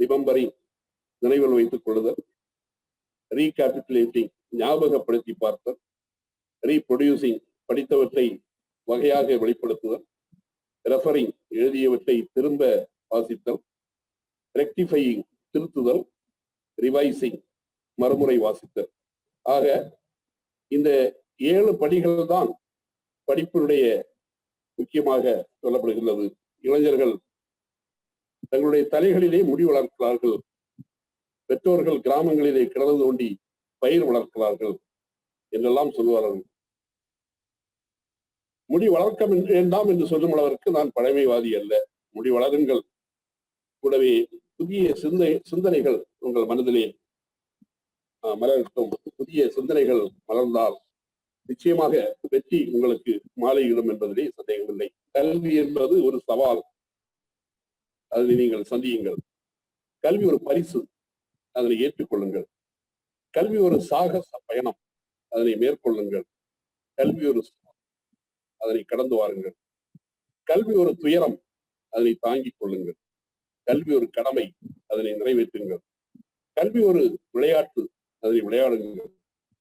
ரிமெம்பரிங், நினைவில் வைத்துக் கொள்ளுதல், ரீகேபிகுலேட்டிங், ஞாபகப்படுத்தி பார்த்தல், ரீப்ரொடியூசிங், படித்தவற்றை வகையாக வெளிப்படுத்துதல், ரெஃபரிங், எழுதியவற்றை திரும்ப வாசித்தல், ரெக்டிஃபையிங், திருத்துதல், ரிவைசிங், மறுமுறை வாசித்தல். ஆக இந்த 7 படிகள் தான் படிப்பினுடைய முக்கியமாக சொல்லப்படுகிறது. இளைஞர்கள் தங்களுடைய தலைகளிலே முடி வளர்க்கிறார்கள். பெற்றோர்கள் கிராமங்களிலே கிணறு தோண்டி பயிர் வளர்க்கிறார்கள் என்றெல்லாம் சொல்வார்கள். முடி வளர்க்க வேண்டாம் என்று சொல்லும் அளவிற்கு நான் பழமைவாதி அல்ல. முடி வளருங்கள். கூடவே புதிய சிந்தனைகள் உங்கள் மனதிலே மலரட்டும். புதிய சிந்தனைகள் மலர்ந்தால் நிச்சயமாக வெற்றி உங்களுக்கு மாலையிடும் என்பதிலே சந்தேகமில்லை. கல்வி என்பது ஒரு சவால், அதனை நீங்கள் சந்தியுங்கள். கல்வி ஒரு பரிசு, அதனை ஏற்றுக்கொள்ளுங்கள். கல்வி ஒரு சாகச பயணம், அதனை மேற்கொள்ளுங்கள். கல்வி ஒரு அதனை கடந்து வாருங்கள். கல்வி ஒரு துயரம், அதனை தாங்கிக் கொள்ளுங்கள். கல்வி ஒரு கடமை, அதனை நிறைவேற்றுங்கள். கல்வி ஒரு விளையாட்டு, அதனை விளையாடுங்கள்.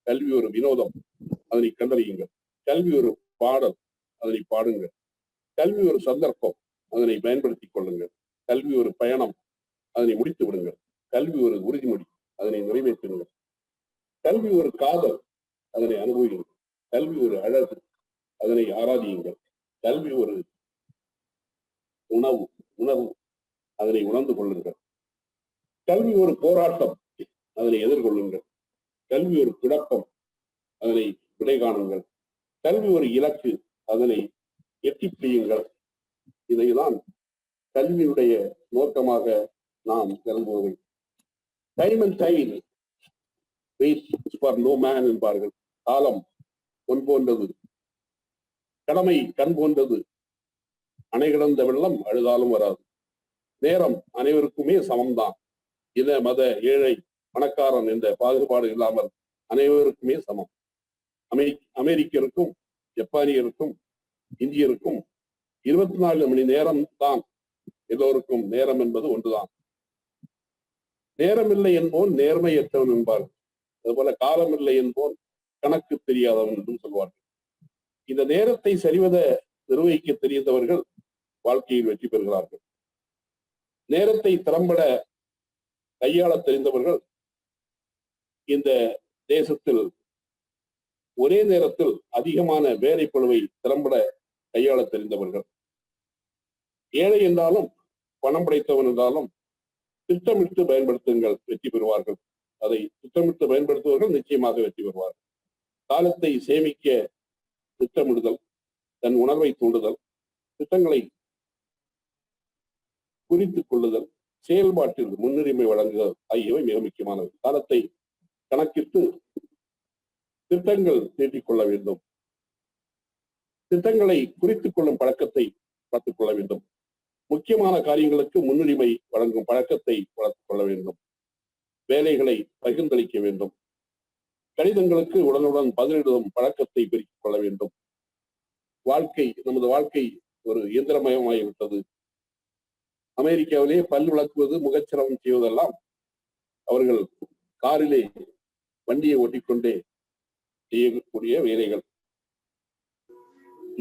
கல்வி ஒரு வினோதம், அதனை கண்டறியுங்கள். கல்வி ஒரு பாடல், அதனை பாடுங்கள். கல்வி ஒரு சந்தர்ப்பம், அதனை பயன்படுத்திக் கொள்ளுங்கள். கல்வி ஒரு பயணம், அதனை முடித்து விடுங்கள். கல்வி ஒரு உறுதிமொழி, அதனை நிறைவேற்றுங்கள். கல்வி ஒரு காதல், அதனை அனுபவியுங்கள். கல்வி ஒரு அழகு, அதனை ஆராதியுங்கள். கல்வி ஒரு உணர்வு, அதனை உணர்ந்து கொள்ளுங்கள். கல்வி ஒரு போராட்டம், அதனை எதிர்கொள்ளுங்கள். கல்வி ஒரு குழப்பம், அதனை விடை காணுங்கள். கல்வி ஒரு இலக்கு, அதனை எட்டி பிடியுங்கள். இதைதான் கல்வியுடைய நோக்கமாக நாம் விரும்புவது. Time and time wait for no man என்பார்கள். காலம் பொன் போன்றது, கடமை கண் போன்றது. அணை கிடந்த வெள்ளம் அழுதாலும் வராது. நேரம் அனைவருக்குமே சமம்தான். இன மத ஏழை பணக்காரன் என்ற பாகுபாடு இல்லாமல் அனைவருக்குமே சமம். அமெரிக்கருக்கும் ஜப்பானியருக்கும் இந்தியருக்கும் 24 மணி நேரம் தான். எல்லோருக்கும் நேரம் என்பது ஒன்றுதான். நேரம் இல்லை என்போன் நேர்மையற்றவன் என்பார்கள். அதுபோல காலம் இல்லை என்போன் கணக்கு தெரியாதவன் என்றும் சொல்வார்கள். இந்த நேரத்தை சரிவத நிர்வகிக்க தெரிந்தவர்கள் வாழ்க்கையில் வெற்றி பெறுகிறார்கள். நேரத்தை திறம்பட கையாள தெரிந்தவர்கள் இந்த தேசத்தில் ஒரே நேரத்தில் அதிகமான வேலை பளுவை திறம்பட கையாள தெரிந்தவர்கள். ஏழை என்றாலும் பணம் படைத்தவன் என்றாலும் திட்டமிட்டு பயன்படுத்துங்கள், வெற்றி பெறுவார்கள். அதை திட்டமிட்டு பயன்படுத்துவர்கள் நிச்சயமாக வெற்றி பெறுவார்கள். காலத்தை சேமிக்க திட்டமிடுதல், தன் உணர்வை தூண்டுதல், திட்டங்களை குறித்துக் கொள்ளுதல், செயல்பாட்டில் முன்னுரிமை வழங்குதல் ஆகியவை மிக முக்கியமானவை. காலத்தை கணக்கிட்டு திட்டங்கள் தீட்டிக் கொள்ள வேண்டும். திட்டங்களை குறித்துக் கொள்ளும் பழக்கத்தை வளர்த்துக் கொள்ள வேண்டும். முக்கியமான காரியங்களுக்கு முன்னுரிமை வழங்கும் பழக்கத்தை வளர்த்துக் கொள்ள வேண்டும். வேலைகளை பகிர்ந்தளிக்க வேண்டும். கடிதங்களுக்கு உடனுடன் பதிலிடும் பழக்கத்தை பெருக்கிக் கொள்ள வேண்டும். நமது வாழ்க்கை ஒரு இயந்திரமயமாகிவிட்டது. அமெரிக்காவிலே பல் விளக்குவது, முகச்சிரவம் செய்வதெல்லாம் அவர்கள் காரிலே வண்டியை ஓட்டிக்கொண்டே செய்யக்கூடிய வேலைகள்.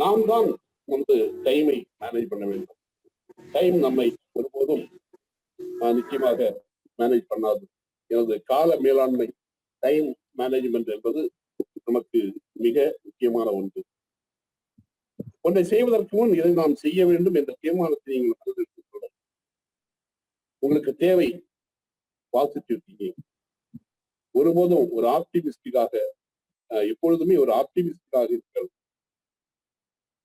நாம் தான் நமது டைமை மேனேஜ் பண்ண வேண்டும். டைம் நம்மை ஒருபோதும் நிச்சயமாக மேனேஜ் பண்ணாது. எனது கால மேலாண்மை, டைம் மேனேஜ்மெண்ட் என்பது நமக்கு மிக முக்கியமான ஒன்று. ஒன்றை செய்வதற்கு முன் இதை நாம் செய்ய வேண்டும் என்ற தீர்மானத்தை நீங்கள் மனதில் கொள்ள. உங்களுக்கு தேவை பாசிட்டிவ் திங்கிங். ஒருபோதும் ஒரு ஆப்டிமிஸ்டிக்காக, எப்பொழுதுமே ஒரு ஆப்டிமிஸ்டிக்காக இருக்க,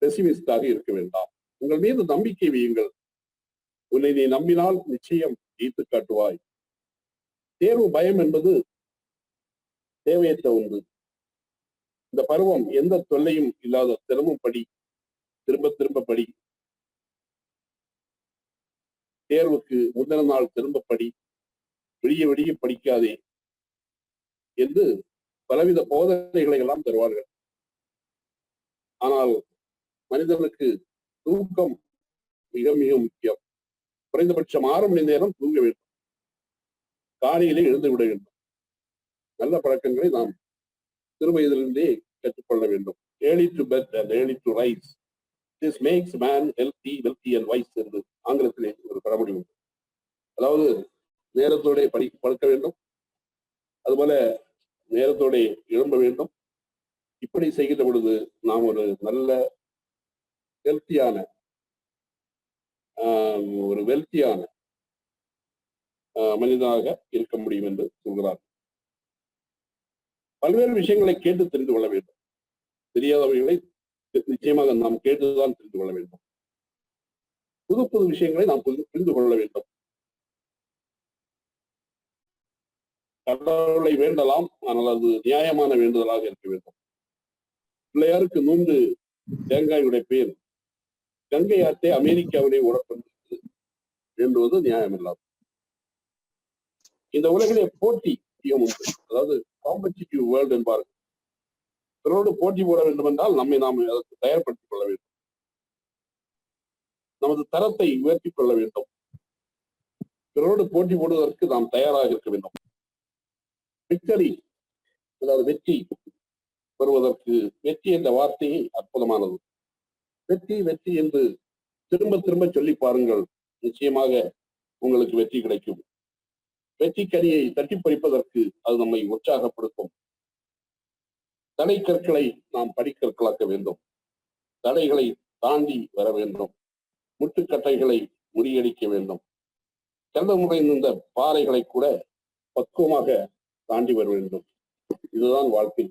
பெசிமிஸ்டாக இருக்க வேண்டாம். உங்கள் மீது நம்பிக்கை வையுங்கள். உன்னை நீ நம்பினால் நிச்சயம் ஜெயித்து காட்டுவாய். தேர்வு பயம் என்பது தேவையற்ற ஒன்று. இந்த பருவம் எந்த தொல்லையும் இல்லாத தினமும் படி, திரும்ப திரும்ப படி. தேர்வுக்கு முந்தின நாள் திரும்ப படி, விடிய விடிய படிக்காதே என்று பலவித போதனைகளை எல்லாம் தருவார்கள். ஆனால் மனிதனுக்கு தூக்கம் மிக மிக முக்கியம். குறைந்தபட்சம் 6 மணி நேரம் தூங்க வேண்டும். காலையிலே எழுந்து விட வேண்டும். நல்ல பழக்கங்களை நாம் சிறு வயதிலிருந்தே கற்றுக்கொள்ள வேண்டும். Early to bed and early to rise. This makes man healthy, wealthy and wise என்று ஆங்கிலத்திலே ஒரு பழமொழி உண்டு. அதாவது நேரத்தோட படுக்க வேண்டும், அதுபோல நேரத்தோட எழும்ப வேண்டும். இப்படி செய்கின்ற பொழுது நாம் ஒரு நல்ல ஹெல்த்தியான மனிதனாக இருக்க முடியும் என்று சொல்கிறார். பல்வேறு விஷயங்களை கேட்டு தெரிந்து கொள்ள வேண்டும். தெரியாதவைகளை நிச்சயமாக நாம் கேட்டுதான் தெரிந்து கொள்ள வேண்டும். புது புது விஷயங்களை நாம் புரிந்து கொள்ள வேண்டும். கடவுளை வேண்டலாம், ஆனால் அது நியாயமான வேண்டுதலாக இருக்க வேண்டும். பிள்ளையாருக்கு 3 தேங்காய் உடைப்பேன், கங்கை ஆற்றே அமெரிக்காவிலே ஓடப்பட்டது வேண்டுவது நியாயமில்லாது. இந்த உலகிலே போட்டி உண்டு. அதாவது காம்படிட்டிவ் வேர்ல்ட் என்பார்கள். பிறரோடு போட்டி போட வேண்டும் என்றால் நம்மை நாம் அதற்கு தயார்படுத்திக் கொள்ள வேண்டும். நமது தரத்தை உயர்த்திக் கொள்ள வேண்டும். பிறரோடு போட்டி போடுவதற்கு நாம் தயாராக இருக்க வேண்டும். விக்டரி அதாவது வெற்றி பெறுவதற்கு வெற்றி என்ற வார்த்தையை அற்புதமானது. வெற்றி வெற்றி என்று திரும்ப திரும்ப சொல்லி பாருங்கள், நிச்சயமாக உங்களுக்கு வெற்றி கிடைக்கும். வெற்றி கனியை தட்டி பறிப்பதற்கு அது நம்மை உற்சாகப்படுத்தும். தடை கற்களை நாம் படிக்கற்களாக்க வேண்டும். தடைகளை தாண்டி வர வேண்டும். முட்டுக்கட்டைகளை முறியடிக்க வேண்டும். செல்ல முறைந்த பாறைகளை கூட பக்குவமாக தாண்டி வர வேண்டும். இதுதான் வாழ்க்கை.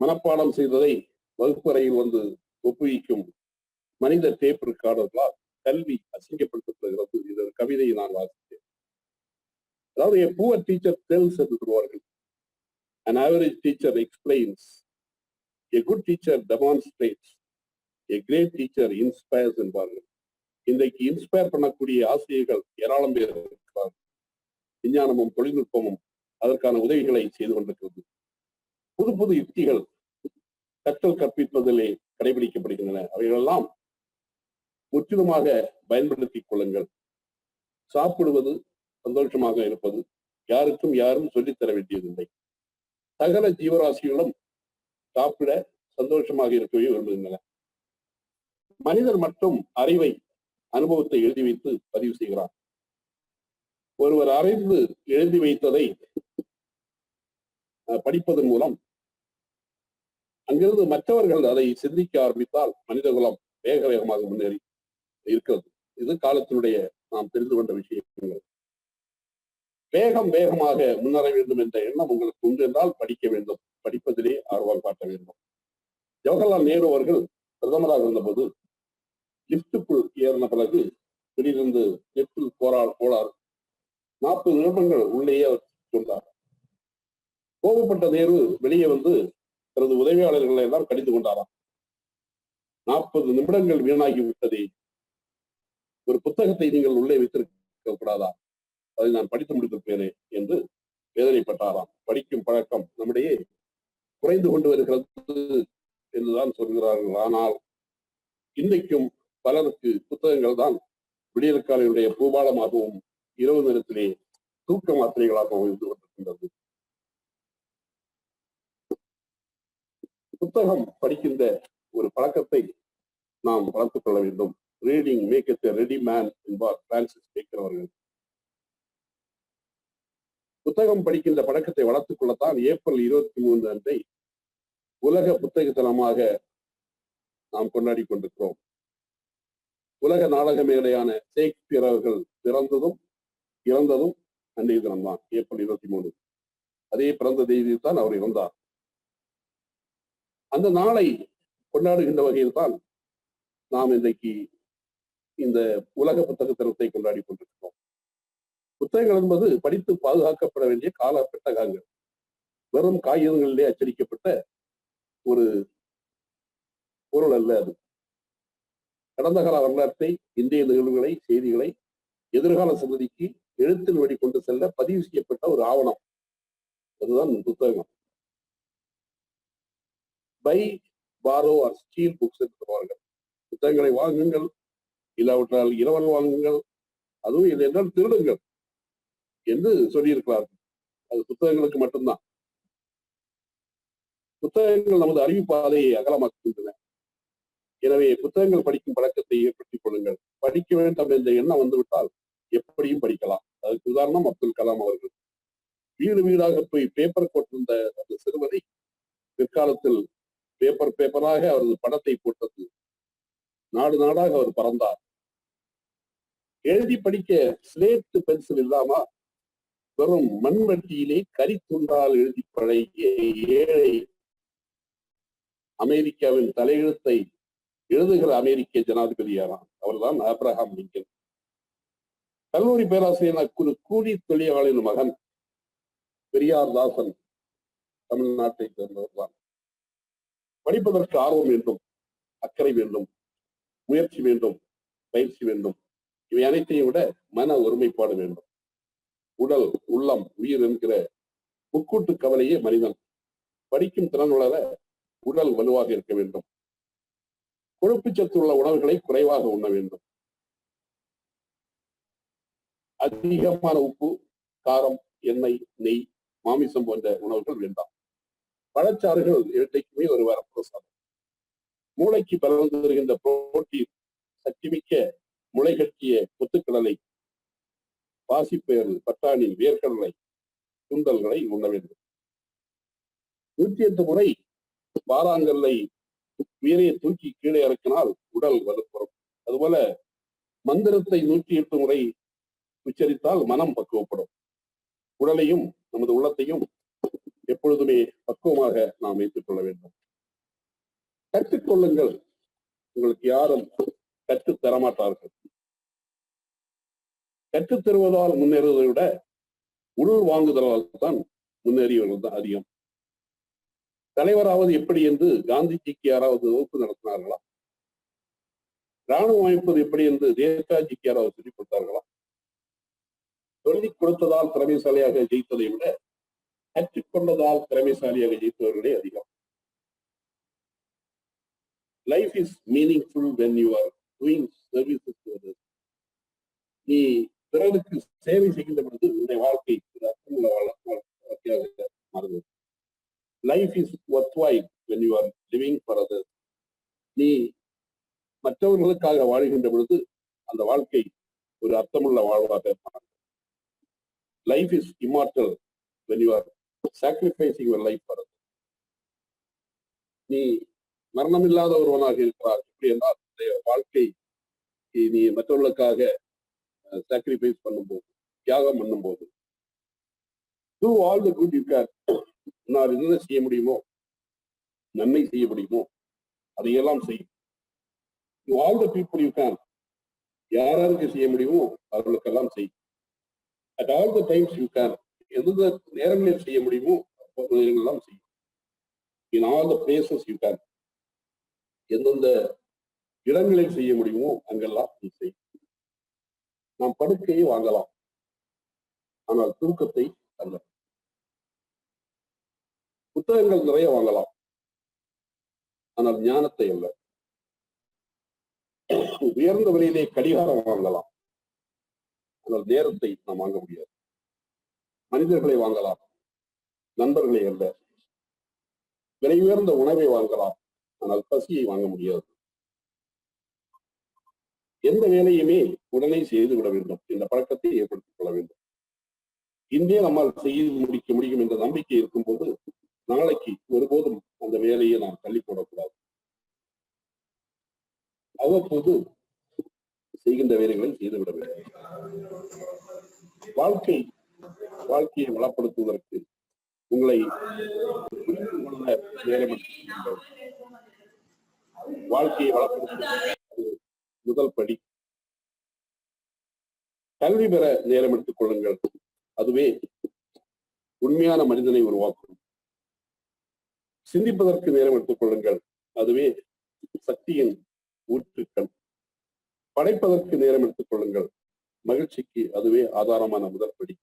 மனப்பாடம் செய்ததை வகுப்பறையில் வந்து ஒப்புவிக்கும் மனித டேப் ரெக்கார்டர்களால் கல்வி அசிங்கப்படுத்தப்படுகிறது. இது ஒரு கவிதையை நான் வாசித்தேன். அதாவது a poor teacher tells என்று சொல்வார்கள், an average teacher explains, a good teacher demonstrates, a great teacher inspires என்பார்கள். இன்றைக்கு இன்ஸ்பயர் பண்ணக்கூடிய ஆசிரியர்கள் ஏராளம் பேர் இருக்கிறார்கள். விஞ்ஞானமும் தொழில்நுட்பமும் அதற்கான உதவிகளை செய்து கொண்டிருக்கிறது. புது புது யுக்திகள் கற்றல் கற்பிப்பதிலே கடைபிடிக்கப்படுகின்றன. அவைகளெல்லாம் முற்றிலுமாக பயன்படுத்திக் கொள்ளுங்கள். சாப்பிடுவது, சந்தோஷமாக இருப்பது, யாருக்கும் யாரும் சொல்லித்தர வேண்டியதில்லை. சகல ஜீவராசிகளும் சாப்பிட சந்தோஷமாக இருக்கவே விரும்புகின்றன. மனிதர் மட்டும் அறிவை, அனுபவத்தை எழுதி வைத்து பதிவு செய்கிறார். ஒருவர் அறிந்து எழுதி வைத்ததை படிப்பதன் மூலம் அங்கிருந்து மற்றவர்கள் அதை சிந்திக்க ஆரம்பித்தால் மனிதகுலம் வேக வேகமாக முன்னேறி இருக்கிறது. இது காலத்தினுடைய நாம் தெரிந்து கொண்ட விஷயங்கள். வேகமாக முன்னேற வேண்டும் என்ற எண்ணம் உங்களுக்கு உண்டு என்றால் படிக்க வேண்டும். படிப்பதிலே ஆர்வம் காட்ட வேண்டும். ஜவஹர்லால் நேரு அவர்கள் பிரதமராக இருந்தபோது லிப்டுக்குள் ஏறின பிறகு திடீரென்று லிப்டில் போலார் 40 நிமிடங்கள் உள்ளேயே அவர் சொன்னார். கோபப்பட்ட நேரு வெளியே வந்து தனது உதவியாளர்களை எல்லாம் கடிந்து கொண்டாராம். 40 நிமிடங்கள் வீணாகி விட்டதே, ஒரு புத்தகத்தை நீங்கள் உள்ளே வைத்திருக்க கூடாதா? அதை நான் படித்து முடித்திருப்பேனே என்று வேதனைப்பட்டாராம். படிக்கும் பழக்கம் நம்முடைய குறைந்து கொண்டு வருகிறது என்றுதான் சொல்கிறார்கள். ஆனால் இன்றைக்கும் பலருக்கு புத்தகங்கள் தான் விடியற்காலையுடைய பூபாலமாகவும் இரவு நேரத்திலே தூக்க மாத்திரைகளாகவும் இருந்து கொண்டிருக்கின்றது. புத்தகம் படிக்கின்ற ஒரு பழக்கத்தை நாம் வளர்த்துக் கொள்ள வேண்டும். Reading make it a ready man என்பார் பிரான்சிஸ் பேக்கர் அவர்கள். புத்தகம் படிக்கின்ற பழக்கத்தை வளர்த்துக் கொள்ளத்தான் ஏப்ரல் 23 அன்றை உலக புத்தக தினமாக நாம் கொண்டாடி கொண்டிருக்கிறோம். உலக நாடக மேடையான ஷேக்ஸ்பியர் அவர்கள் பிறந்ததும் இறந்ததும் அன்றைய தினம்தான், ஏப்ரல் 23. அதே பிறந்த தேதியில் அவர் இறந்தார். அந்த நாளை கொண்டாடுகின்ற வகையில் தான் நாம் இன்றைக்கு இந்த உலக புத்தக தினத்தை கொண்டாடி கொண்டிருக்கிறோம். புத்தகங்கள் என்பது படித்து பாதுகாக்கப்பட வேண்டிய கால பெட்டகங்கள். வெறும் காகிதங்களிலே அச்சடிக்கப்பட்ட ஒரு பொருள் அல்ல அது. கடந்த கால வரலாற்றை, இந்திய நிகழ்வுகளை, செய்திகளை எதிர்கால சந்ததிக்கு எழுத்தின் வழி கொண்டு செல்ல பதிவு செய்யப்பட்ட ஒரு ஆவணம். அதுதான் புத்தகம். Buy, borrow or steal books என்று சொல்வார்கள். புத்தகங்களை வாங்குங்கள், இல்லாவிட்டால் இரவல் வாங்குங்கள், அதுவும் இல்லை என்றால் திருடுங்கள் என்று சொல்லியிருக்கிறார்கள். அது புத்தகங்களுக்கு மட்டும்தான். புத்தகங்கள் நமது அறிவுப்பாதையை அகலமாக்குகின்றன. எனவே புத்தகங்கள் படிக்கும் பழக்கத்தை ஏற்படுத்திக் கொள்ளுங்கள். படிக்க வேண்டும் என்ற எண்ணம் வந்துவிட்டால் எப்படியும் படிக்கலாம். அதுக்கு உதாரணம் அப்துல் கலாம் அவர்கள். வீடு வீடாக போய் பேப்பர் போட்டிருந்த அந்த சிறுவனை பிற்காலத்தில் பேப்பராக அவரது படத்தை போட்டது. நாடு நாடாக அவர் பறந்தார். எழுதி படிக்க ஸ்லேட் பென்சில் இல்லாம வெறும் மண்வெட்டியிலே கரித்துண்டால் எழுதி பழகிய ஏழை அமெரிக்காவின் தலையெழுத்தை எழுதுகிற அமெரிக்க ஜனாதிபதியாராம். அவர்தான் ஆப்ரஹாம் லிங்கன். கல்லூரி பேராசிரியர் கூலி தொழிலாளியின் மகன் பெரியார் தாசன் தமிழ்நாட்டை சேர்ந்தவர் தான். படிப்பதற்கு ஆர்வம் வேண்டும், அக்கறை வேண்டும், முயற்சி வேண்டும், பயிற்சி வேண்டும். இவை அனைத்தையும் விட மன ஒருமைப்பாடு வேண்டும். உடல், உள்ளம், உயிர் என்கிற முக்கூட்டு கவலையே மனிதன். படிக்கும் திறன் வளர உடல் வலுவாக இருக்க வேண்டும். கொழுப்பு சத்து உள்ள உணவுகளை குறைவாக உண்ண வேண்டும். அதிகமான உப்பு, காரம், எண்ணெய், நெய் மாமிசம் போன்ற உணவுகள் வேண்டாம். பழச்சாறுகள் இரட்டைக்குமே ஒரு வரப்பிரசாதம். மூளைக்கு பலன் தருகின்ற புரோட்டீன், சக்திமிக்க முளை கட்டிய கொத்துக்கடலை, பாசிப்பயறு, பட்டாணி, வேர்க்கடலை, சுண்டல்களை உண்ண வேண்டும். 108 முறை பாறாங்கல்லை வீரையை தூக்கி கீழே இறக்கினால் உடல் வலுப்பெறும். அதுபோல மந்திரத்தை 108 முறை உச்சரித்தால் மனம் பக்குவப்படும். உடலையும் நமது உள்ளத்தையும் எப்பொழுதுமே பக்குவமாக நாம் வைத்துக் கொள்ள வேண்டும். கற்றுக்கொள்ளுங்கள். உங்களுக்கு யாரும் கற்றுத் தரமாட்டார்கள். கற்றுத் தருவதால் முன்னேறுவதை விட உள் வாங்குதலால் தான் முன்னேறியவர்கள் தான் அதிகம். தலைவராவது எப்படி என்று காந்திஜிக்கு யாராவது வகுப்பு நடத்தினார்களா? ராணுவம் அமைப்பது எப்படி என்று நேதாஜிக்கு யாராவது சொல்லிக் கொடுத்தார்களா? சொல்லிக் கொடுத்ததால் திறமைசாலியாக ஜெயித்ததை விட கற்றுக்கொண்டதால் திறமைசாலியாக ஜெயித்தவர்களே அதிகம். Life is meaningful when you are doing services to others. நீ பிறருக்கு சேவை செய்கின்ற பொழுது உன்னுடைய வாழ்க்கை அர்த்தமுள்ள வாழ்க்கையாக மாறுகிறது. Life is worthwhile when you are living for others. நீ மற்றவர்களுக்காக வாழ்கின்ற பொழுது அந்த வாழ்க்கை ஒரு அர்த்தமுள்ள வாழ்வாக மாறும். Life is immortal when you are sacrificing your life for others. நீ மரணமில்லாத ஒருவனாக இருக்கிறார். எப்படி என்றால் வாழ்க்கை நீ மற்றவர்களுக்காக சாக்ரிஃபைஸ் பண்ணும்போது, தியாகம் பண்ணும்போது, do all the good you can. நான் என்ன செய்ய முடியுமோ, நன்மை செய்ய முடியுமோ அதையெல்லாம் செய்யும். all the people you can. யாராருக்கு செய்ய முடியுமோ அவர்களுக்கெல்லாம் செய்யும். at all the times you can. எந்த நேரங்களில் செய்ய முடியுமோ எல்லாம் செய்யும். in all the places you can. எந்தெந்த இடங்களில் செய்ய முடியுமோ அங்கெல்லாம் நீ செய். நாம் படுக்கையை வாங்கலாம், ஆனால் தூக்கத்தை அல்ல. புத்தகங்கள் நிறைய வாங்கலாம், ஆனால் ஞானத்தை அல்ல. உயர்ந்த விலையிலே கடிகாரம் வாங்கலாம், ஆனால் நேரத்தை நாம் வாங்க முடியாது. மனிதர்களை வாங்கலாம், நண்பர்களை அல்ல. விலை உயர்ந்த உணவை வாங்கலாம், ஆனால் பசியை வாங்க முடியாது. எந்த வேலையுமே உடனே செய்து விட வேண்டும் என்ற பழக்கத்தை ஏற்படுத்திக் கொள்ள வேண்டும். இன்றே நம்மால் செய்து முடிக்க முடியும் என்ற நம்பிக்கை இருக்கும்போது நாளைக்கு ஒருபோதும் அந்த வேலையை நாம் தள்ளி போடக்கூடாது. அவ்வப்போது செய்கின்ற வேலைகளை செய்துவிட வேண்டும். வாழ்க்கையை வளப்படுத்துவதற்கு உங்களை வாழ்க்கையை வளப்படுத்த முதல் படி கல்வி பெற நேரம் எடுத்துக் கொள்ளுங்கள். அதுவே உண்மையான மனிதனை உருவாக்கும். சிந்திப்பதற்கு நேரம் எடுத்துக் கொள்ளுங்கள். அதுவே சக்தியின் ஊற்றுக்கள். படைப்பதற்கு நேரம் எடுத்துக் கொள்ளுங்கள். மகிழ்ச்சிக்கு அதுவே ஆதாரமான முதல் படி.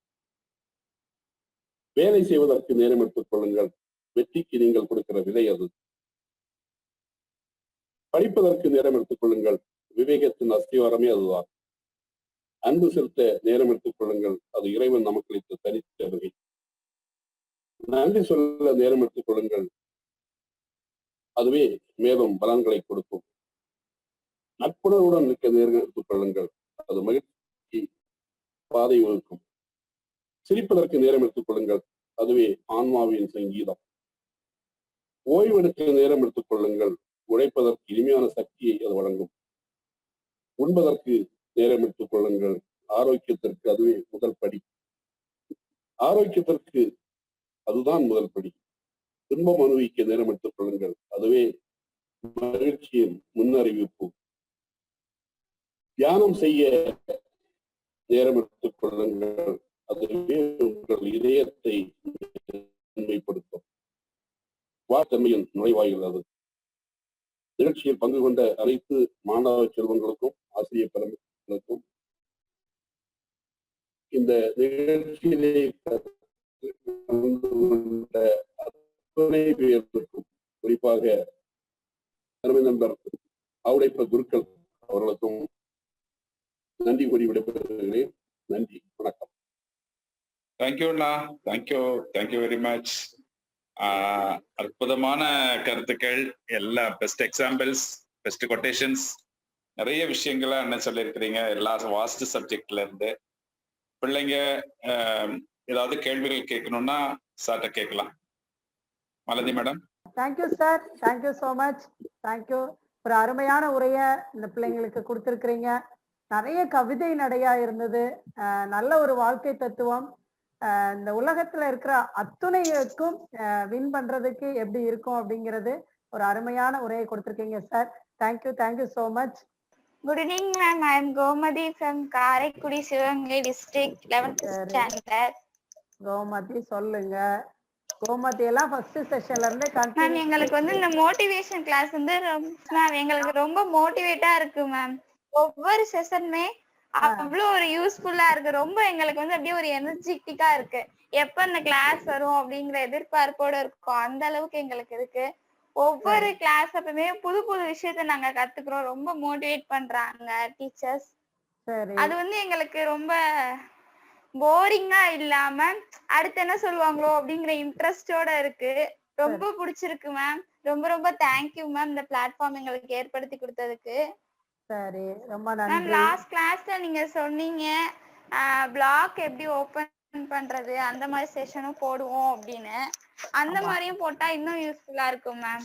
வேலை செய்வதற்கு நேரம் எடுத்துக் கொள்ளுங்கள். வெற்றிக்கு நீங்கள் கொடுக்கிற விலை அது. படிப்பதற்கு நேரம் எடுத்துக் கொள்ளுங்கள். விவேகத்தின் அஸ்திவாரமே அதுதான். அன்பு செலுத்த நேரம் எடுத்துக் கொள்ளுங்கள். அது இறைவன் நமக்கு அளித்த தனித்த வகை. நன்றி சொல்ல நேரம் எடுத்துக் கொள்ளுங்கள். அதுவே மேலும் பலன்களை கொடுக்கும். நட்புணர்வுடன் நிற்க நேரம் எடுத்துக் கொள்ளுங்கள். அது மகிழ்ச்சி பாதை வகுக்கும். சிரிப்பதற்கு நேரம் எடுத்துக் கொள்ளுங்கள். அதுவே ஆன்மாவின் சங்கீதம். ஓய்வெடுக்க நேரம் எடுத்துக் கொள்ளுங்கள். உழைப்பதற்கு இனிமையான சக்தியை அது வழங்கும். உண்பதற்கு நேரம் எடுத்துக் கொள்ளுங்கள். ஆரோக்கியத்திற்கு அதுவே முதல் படி. ஆரோக்கியத்திற்கு அதுதான் முதல் படி. துன்பம் அனுபவிக்க நேரம் எடுத்துக் கொள்ளுங்கள். அதுவே மகிழ்ச்சியின் முன்னறிவிப்பு. தியானம் செய்ய நேரம் எடுத்துக் கொள்ளுங்கள். அதுவே உங்கள் இதயத்தை உண்மைப்படுத்தும். வாழ்த்தன்மையின் நுழைவாயில் அது. நிகழ்ச்சியில் பங்கு கொண்ட அனைத்து மாணவ செல்வங்களுக்கும் ஆசிரியர் பெருமக்களுக்கும் இந்த நிகழ்ச்சியிலே அத்தனை பேருக்கும், குறிப்பாக அருமை நண்பர் ஆவுடைப்ப குருக்கள் அவர்களுக்கும் நன்றி கூறி விடைபெறுகிறேன். நன்றி, வணக்கம். தேங்க்யூண்ணா. Thank you very much. அற்புதமான கருத்துக்கள், எல்லா பெஸ்ட் எக்ஸாம்பிள்ஸ், பெஸ்ட் கொட்டேஷன்ஸ், நிறைய விஷயங்களை அண்ணன் சொல்லியிருக்கிறீங்க. எல்லா வாஸ்ட் சப்ஜெக்ட்ல இருந்து. பிள்ளைங்க ஏதாவது கேள்விகள் கேட்கணும்னா சார்ட்ட கேட்கலாம். Malathi madam. Thank you sir, thank you so much. Thank you. ஒரு அருமையான உரையை இந்த பிள்ளைங்களுக்கு கொடுத்துருக்குறீங்க. நிறைய கவிதை நடையா இருந்தது. நல்ல ஒரு வாழ்க்கை தத்துவம். இந்த உலகத்துல இருக்கிற அத்துணைக்கும் வின் பண்றதுக்கு எப்படி இருக்கும் அப்படிங்கிறது ஒரு அருமையான உரையை கொடுத்துருக்கீங்க sir. Thank you so much. Good evening, ma'am. I am Gomadi from Karaikudi, Sivaganga district, 11th standard. Gomathi சொல்லுங்க. கோமதி எல்லாம் ஃபர்ஸ்ட் செஷன்ல இருந்தே மேம் எங்களுக்கு வந்து இந்த மோட்டிவேஷன் கிளாஸ் வந்து மேம் எங்களுக்கு ரொம்ப மோட்டிவேட்டா இருக்கு மேம். ஒவ்வொரு செஷனுமே அவ்வளோ ஒரு யூஸ்ஃபுல்லா இருக்கு. ரொம்ப எங்களுக்கு வந்து அப்படியே ஒரு எனர்ஜெட்டிக்கா இருக்கு. எப்ப இந்த கிளாஸ் வரும் அப்படிங்கிற எதிர்பார்ப்போட இருக்கும். அந்த அளவுக்கு எங்களுக்கு இருக்கு. ஒவ்வொரு கிளாஸ் அப்பவுமே புது புது விஷயத்த நாங்க கத்துக்கிறோம். ரொம்ப மோட்டிவேட் பண்றாங்க டீச்சர்ஸ். அது வந்து எங்களுக்கு ரொம்ப போரிங்கா இல்லாம அடுத்து என்ன சொல்லுவாங்களோ அப்படிங்கிற இன்ட்ரெஸ்டோட இருக்கு. ரொம்ப பிடிச்சிருக்கு மேம். ரொம்ப தேங்க்யூ மேம் இந்த பிளாட்ஃபார்ம் எங்களுக்கு ஏற்படுத்தி கொடுத்ததுக்கு. சரி, ரொம்ப நன்றி. மேம் லாஸ்ட் கிளாஸ்ல நீங்க சொன்னீங்க பிளாக் எப்படி ஓபன் பண்றது அந்த மாதிரி செஷனும் போடுவோம் அப்படின்னு. அந்த மாதிரியும் போட்டா இன்னும் யூஸ்ஃபுல்லா இருக்கும் மேம்.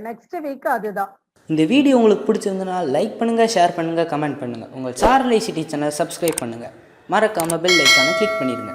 நெக்ஸ்ட் வீக் அதுதான். இந்த வீடியோ உங்களுக்கு பிடிச்சிருந்தனா லைக் பண்ணுங்கள், ஷேர் பண்ணுங்கள், கமெண்ட் பண்ணுங்கள். உங்கள் சார்லி சிட்டி சேனல் சப்ஸ்கிரைப் பண்ணுங்கள். மறக்காமல் பெல் ஐக்கானை கிளிக் பண்ணிடுங்க.